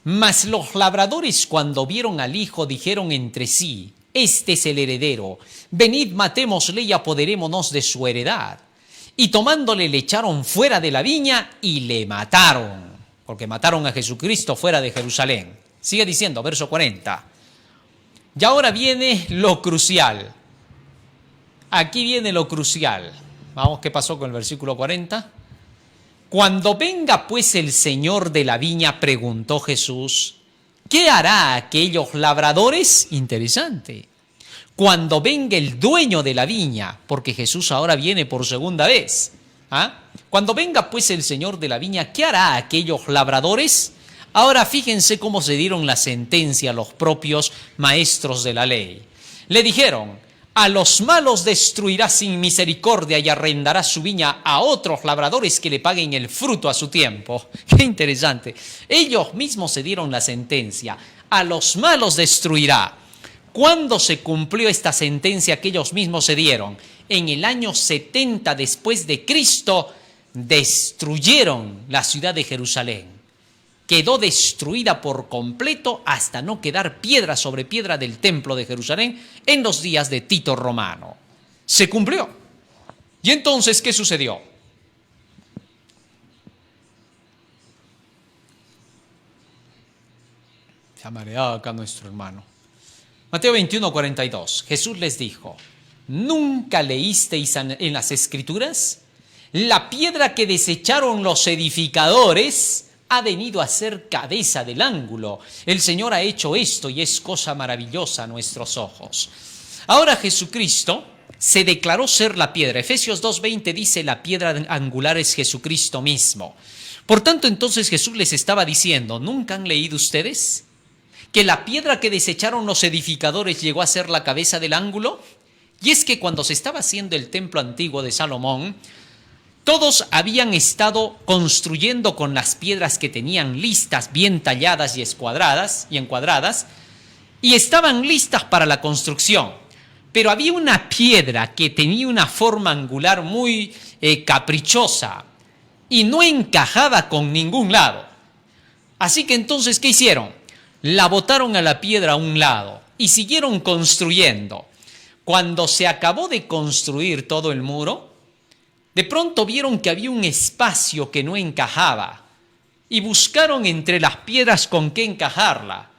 Mas los labradores cuando vieron al hijo dijeron entre sí, este es el heredero, venid matémosle y apoderémonos de su heredad. Y tomándole le echaron fuera de la viña y le mataron, porque mataron a Jesucristo fuera de Jerusalén. Sigue diciendo, verso 40. Y ahora viene lo crucial. Aquí viene lo crucial. Vamos, ¿qué pasó con el versículo 40? Cuando venga pues el Señor de la viña, preguntó Jesús, ¿Qué hará aquellos labradores? Interesante. Cuando venga el dueño de la viña, porque Jesús ahora viene por segunda vez. Cuando venga pues el Señor de la viña, ¿qué hará aquellos labradores? Ahora fíjense cómo se dieron la sentencia los propios maestros de la ley. Le dijeron: a los malos destruirá sin misericordia y arrendará su viña a otros labradores que le paguen el fruto a su tiempo. Qué interesante. Ellos mismos se dieron la sentencia: a los malos destruirá. ¿Cuándo se cumplió esta sentencia que ellos mismos se dieron? En el año 70 después de Cristo, destruyeron la ciudad de Jerusalén. Quedó destruida por completo hasta no quedar piedra sobre piedra del templo de Jerusalén en los días de Tito Romano. Se cumplió. ¿Y entonces qué sucedió? Se ha mareado acá nuestro hermano. Mateo 21, 42. Jesús les dijo: ¿nunca leísteis en las Escrituras? La piedra que desecharon los edificadores ha venido a ser cabeza del ángulo. El Señor ha hecho esto y es cosa maravillosa a nuestros ojos. Ahora Jesucristo se declaró ser la piedra. Efesios 2:20 dice: la piedra angular es Jesucristo mismo. Por tanto, entonces Jesús les estaba diciendo: ¿nunca han leído ustedes que la piedra que desecharon los edificadores llegó a ser la cabeza del ángulo? Y es que cuando se estaba haciendo el templo antiguo de Salomón, todos habían estado construyendo con las piedras que tenían listas, bien talladas y encuadradas, y estaban listas para la construcción. Pero había una piedra que tenía una forma angular muy caprichosa y no encajaba con ningún lado. Así que entonces, ¿qué hicieron? La botaron a la piedra a un lado y siguieron construyendo. Cuando se acabó de construir todo el muro, de pronto vieron que había un espacio que no encajaba y buscaron entre las piedras con qué encajarla.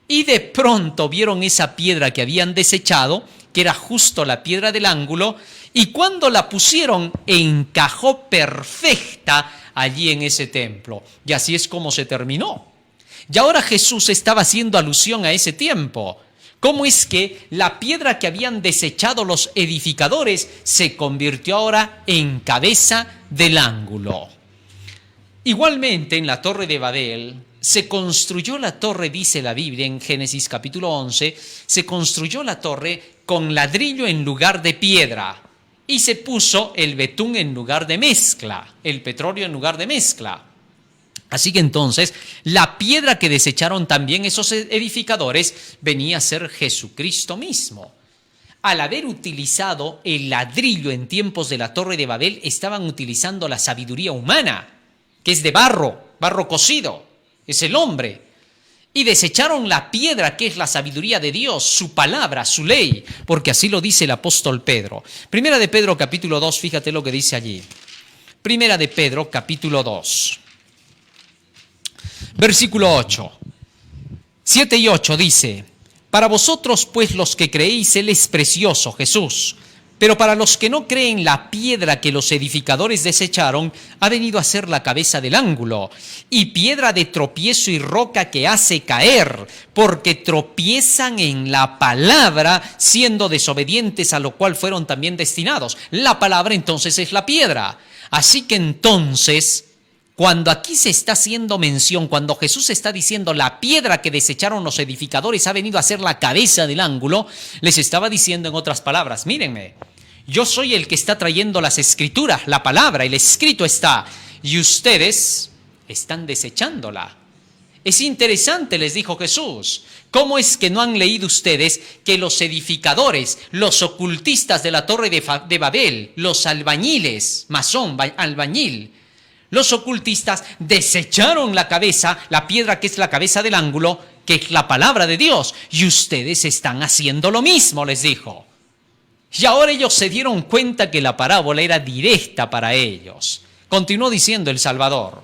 Y de pronto vieron esa piedra que habían desechado, que era justo la piedra del ángulo, y cuando la pusieron encajó perfecta allí en ese templo. Y así es como se terminó. Y ahora Jesús estaba haciendo alusión a ese tiempo. ¿Cómo es que la piedra que habían desechado los edificadores se convirtió ahora en cabeza del ángulo? Igualmente en la torre de Babel se construyó la torre, dice la Biblia en Génesis capítulo 11, se construyó la torre con ladrillo en lugar de piedra y se puso el betún en lugar de mezcla, el petróleo en lugar de mezcla. Así que entonces, la piedra que desecharon también esos edificadores venía a ser Jesucristo mismo. Al haber utilizado el ladrillo en tiempos de la Torre de Babel, estaban utilizando la sabiduría humana, que es de barro cocido, es el hombre. Y desecharon la piedra, que es la sabiduría de Dios, su palabra, su ley, porque así lo dice el apóstol Pedro. Primera de Pedro, capítulo 2, fíjate lo que dice allí. Primera de Pedro, capítulo 2. Versículo 8, 7 y 8 dice: para vosotros pues los que creéis, Él es precioso, Jesús, pero para los que no creen, la piedra que los edificadores desecharon ha venido a ser la cabeza del ángulo, y piedra de tropiezo y roca que hace caer, porque tropiezan en la palabra, siendo desobedientes, a lo cual fueron también destinados. La palabra entonces es la piedra. Así que entonces, cuando aquí se está haciendo mención, cuando Jesús está diciendo la piedra que desecharon los edificadores ha venido a ser la cabeza del ángulo, les estaba diciendo en otras palabras: mírenme, yo soy el que está trayendo las escrituras, la palabra, el escrito está, y ustedes están desechándola. Es interesante, les dijo Jesús, ¿cómo es que no han leído ustedes que los edificadores, los ocultistas de la Torre de Babel, los albañiles, masón, albañil, los ocultistas desecharon la cabeza, la piedra que es la cabeza del ángulo, que es la palabra de Dios, y ustedes están haciendo lo mismo, les dijo. Y ahora ellos se dieron cuenta que la parábola era directa para ellos. Continuó diciendo el Salvador.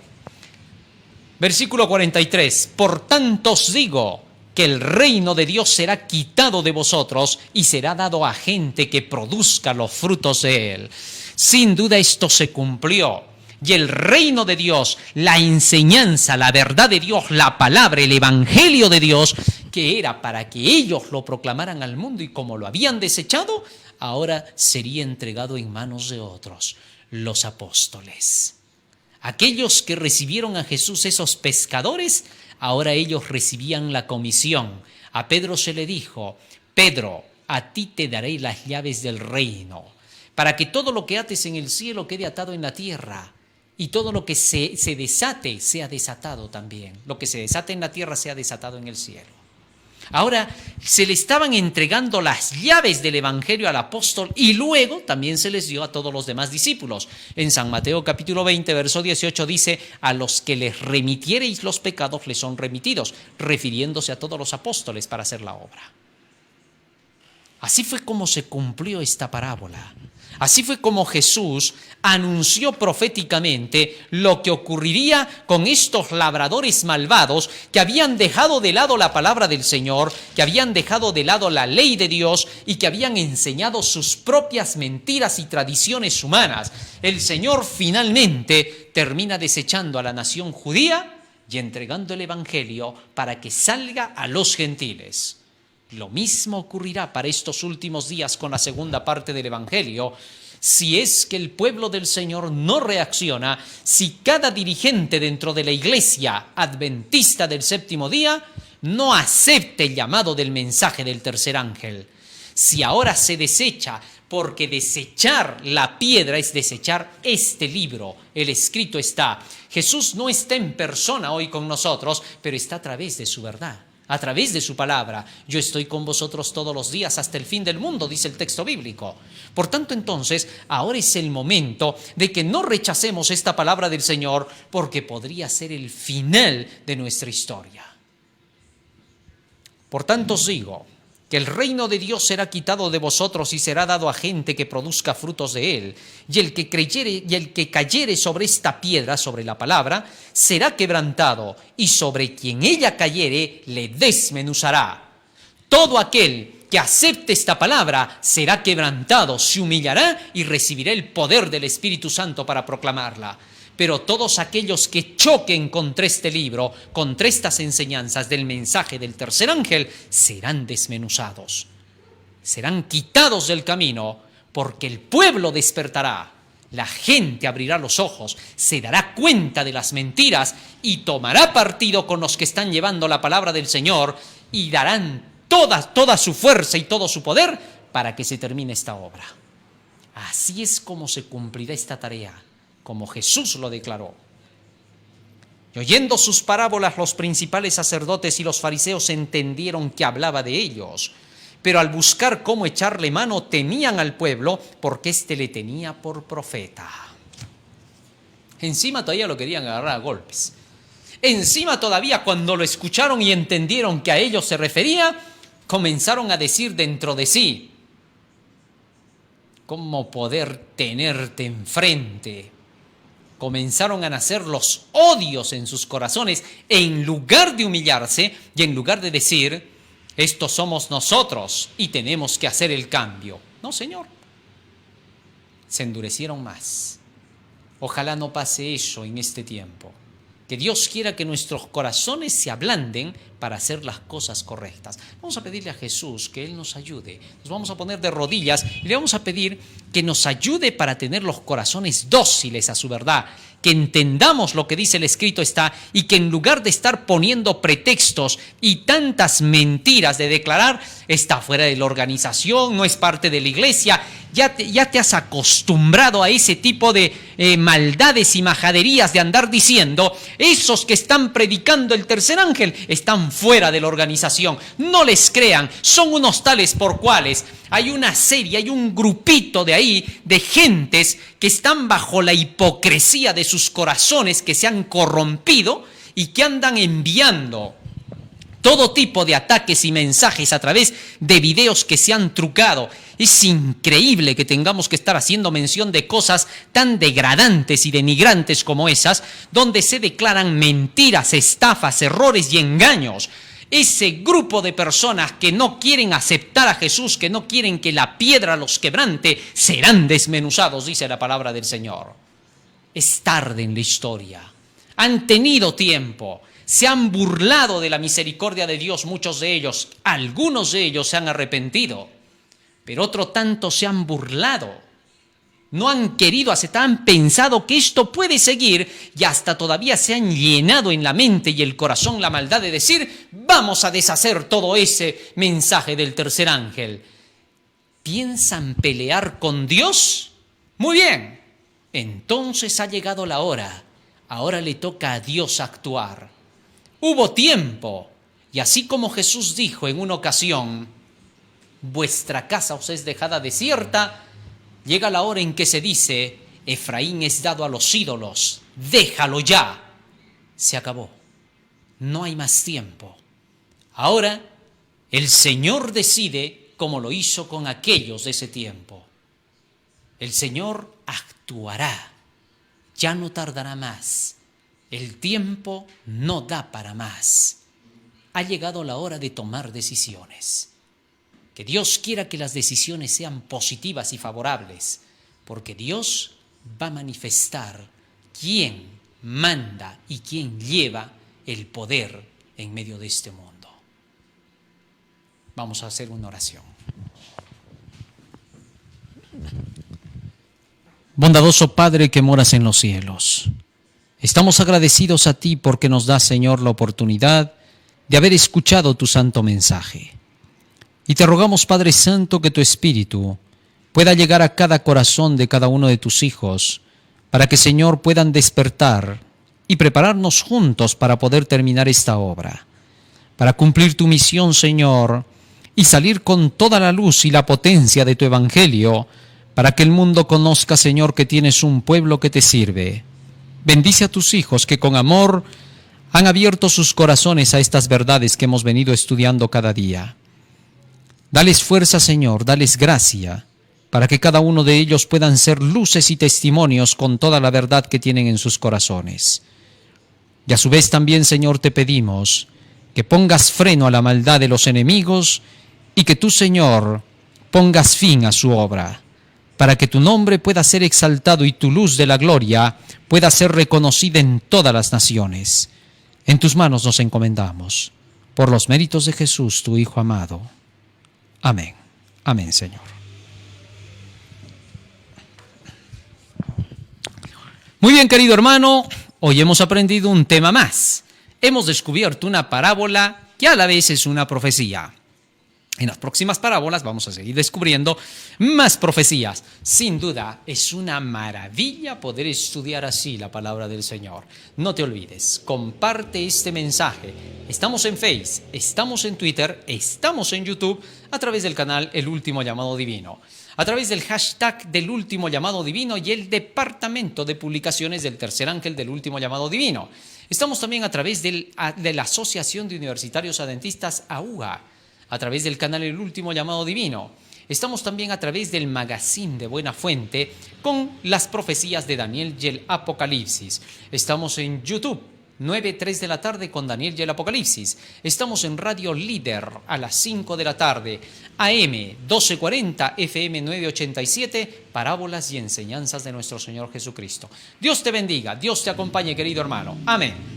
Versículo 43, por tanto os digo que el reino de Dios será quitado de vosotros y será dado a gente que produzca los frutos de él. Sin duda esto se cumplió. y el reino de Dios, la enseñanza, la verdad de Dios, la palabra, el evangelio de Dios, que era para que ellos lo proclamaran al mundo y como lo habían desechado, ahora sería entregado en manos de otros, los apóstoles. Aquellos que recibieron a Jesús, esos pescadores, ahora ellos recibían la comisión. A Pedro se le dijo: Pedro, a ti te daré las llaves del reino, para que todo lo que ates en el cielo quede atado en la tierra, y todo lo que se desate sea desatado también. Lo que se desate en la tierra sea desatado en el cielo. Ahora se le estaban entregando las llaves del evangelio al apóstol y luego también se les dio a todos los demás discípulos. En San Mateo capítulo 20, verso 18 dice: a los que les remitiereis los pecados les son remitidos, refiriéndose a todos los apóstoles para hacer la obra. Así fue como se cumplió esta parábola. Así fue como Jesús anunció proféticamente lo que ocurriría con estos labradores malvados que habían dejado de lado la palabra del Señor, que habían dejado de lado la ley de Dios y que habían enseñado sus propias mentiras y tradiciones humanas. El Señor finalmente termina desechando a la nación judía y entregando el evangelio para que salga a los gentiles. Lo mismo ocurrirá para estos últimos días con la segunda parte del evangelio, si es que el pueblo del Señor no reacciona, si cada dirigente dentro de la iglesia adventista del séptimo día no acepta el llamado del mensaje del tercer ángel. Si ahora se desecha, porque desechar la piedra es desechar este libro, el escrito está. Jesús no está en persona hoy con nosotros, pero está a través de su verdad, a través de su palabra. Yo estoy con vosotros todos los días hasta el fin del mundo, dice el texto bíblico. Por tanto, entonces, ahora es el momento de que no rechacemos esta palabra del Señor, porque podría ser el final de nuestra historia. Por tanto os digo que el reino de Dios será quitado de vosotros y será dado a gente que produzca frutos de él. Y el que creyere y el que cayere sobre esta piedra, sobre la palabra, será quebrantado, y sobre quien ella cayere le desmenuzará. Todo aquel que acepte esta palabra será quebrantado, se humillará y recibirá el poder del Espíritu Santo para proclamarla. Pero todos aquellos que choquen contra este libro, contra estas enseñanzas del mensaje del tercer ángel, serán desmenuzados, serán quitados del camino, porque el pueblo despertará, la gente abrirá los ojos, se dará cuenta de las mentiras y tomará partido con los que están llevando la palabra del Señor y darán toda su fuerza y todo su poder para que se termine esta obra. Así es como se cumplirá esta tarea, como Jesús lo declaró. Y oyendo sus parábolas, los principales sacerdotes y los fariseos entendieron que hablaba de ellos, pero al buscar cómo echarle mano temían al pueblo, porque éste le tenía por profeta. Encima todavía lo querían agarrar a golpes. Encima todavía, cuando lo escucharon y entendieron que a ellos se refería, comenzaron a decir dentro de sí: ¿cómo poder tenerte enfrente? Comenzaron a nacer los odios en sus corazones, en lugar de humillarse y en lugar de decir: estos somos nosotros y tenemos que hacer el cambio. No, Señor. Se endurecieron más. Ojalá no pase eso en este tiempo. Que Dios quiera que nuestros corazones se ablanden para hacer las cosas correctas. Vamos a pedirle a Jesús que Él nos ayude. Nos vamos a poner de rodillas y le vamos a pedir que nos ayude para tener los corazones dóciles a su verdad, que entendamos lo que dice el escrito está y que en lugar de estar poniendo pretextos y tantas mentiras de declarar, está fuera de la organización, no es parte de la iglesia, ya te has acostumbrado a ese tipo de maldades y majaderías de andar diciendo: esos que están predicando el tercer ángel están fuera de la organización, no les crean, son unos tales por cuales. Hay una serie, hay un grupito de ahí de gentes que están bajo la hipocresía de sus corazones, que se han corrompido y que andan enviando todo tipo de ataques y mensajes a través de videos que se han trucado. Es increíble que tengamos que estar haciendo mención de cosas tan degradantes y denigrantes como esas, donde se declaran mentiras, estafas, errores y engaños. Ese grupo de personas que no quieren aceptar a Jesús, que no quieren que la piedra los quebrante, serán desmenuzados, dice la palabra del Señor. es tarde en la historia. Han tenido tiempo, se han burlado de la misericordia de Dios, muchos de ellos, algunos de ellos se han arrepentido, pero otro tanto se han burlado. No han querido aceptar, han pensado que esto puede seguir y hasta todavía se han llenado en la mente y el corazón la maldad de decir, vamos a deshacer todo ese mensaje del tercer ángel. ¿Piensan pelear con Dios? Muy bien, entonces ha llegado la hora. Ahora le toca a Dios actuar. Hubo tiempo y así como Jesús dijo en una ocasión, vuestra casa os es dejada desierta, llega la hora en que se dice, Efraín es dado a los ídolos, déjalo ya. Se acabó. No hay más tiempo. Ahora, el Señor decide como lo hizo con aquellos de ese tiempo. El Señor actuará. Ya no tardará más. El tiempo no da para más. Ha llegado la hora de tomar decisiones. Que Dios quiera que las decisiones sean positivas y favorables, porque Dios va a manifestar quién manda y quién lleva el poder en medio de este mundo. Vamos a hacer una oración. Bondadoso Padre que moras en los cielos, estamos agradecidos a ti porque nos das, Señor, la oportunidad de haber escuchado tu santo mensaje. Y te rogamos, Padre Santo, que tu Espíritu pueda llegar a cada corazón de cada uno de tus hijos, para que, Señor, puedan despertar y prepararnos juntos para poder terminar esta obra, para cumplir tu misión, Señor, y salir con toda la luz y la potencia de tu Evangelio, para que el mundo conozca, Señor, que tienes un pueblo que te sirve. Bendice a tus hijos que con amor han abierto sus corazones a estas verdades que hemos venido estudiando cada día. Dales fuerza, Señor, dales gracia, para que cada uno de ellos puedan ser luces y testimonios con toda la verdad que tienen en sus corazones. Y a su vez también, Señor, te pedimos que pongas freno a la maldad de los enemigos y que tú, Señor, pongas fin a su obra, para que tu nombre pueda ser exaltado y tu luz de la gloria pueda ser reconocida en todas las naciones. En tus manos nos encomendamos, por los méritos de Jesús, tu Hijo amado. Amén. Amén, Señor. Muy bien, querido hermano, hoy hemos aprendido un tema más. Hemos descubierto una parábola que a la vez es una profecía. En las próximas parábolas vamos a seguir descubriendo más profecías. Sin duda, es una maravilla poder estudiar así la palabra del Señor. No te olvides, comparte este mensaje. Estamos en Face, estamos en Twitter, estamos en YouTube, a través del canal El Último Llamado Divino, a través del hashtag del Último Llamado Divino y el departamento de publicaciones del Tercer Ángel del Último Llamado Divino. Estamos también a través de la Asociación de Universitarios Adventistas AUA, a través del canal El Último Llamado Divino. Estamos también a través del magazine de Buena Fuente con las profecías de Daniel y el Apocalipsis. Estamos en YouTube, 9:03 de la tarde con Daniel y el Apocalipsis. Estamos en Radio Líder a las 5 de la tarde, AM 1240, FM 987, parábolas y enseñanzas de nuestro Señor Jesucristo. Dios te bendiga, Dios te acompañe, querido hermano. Amén.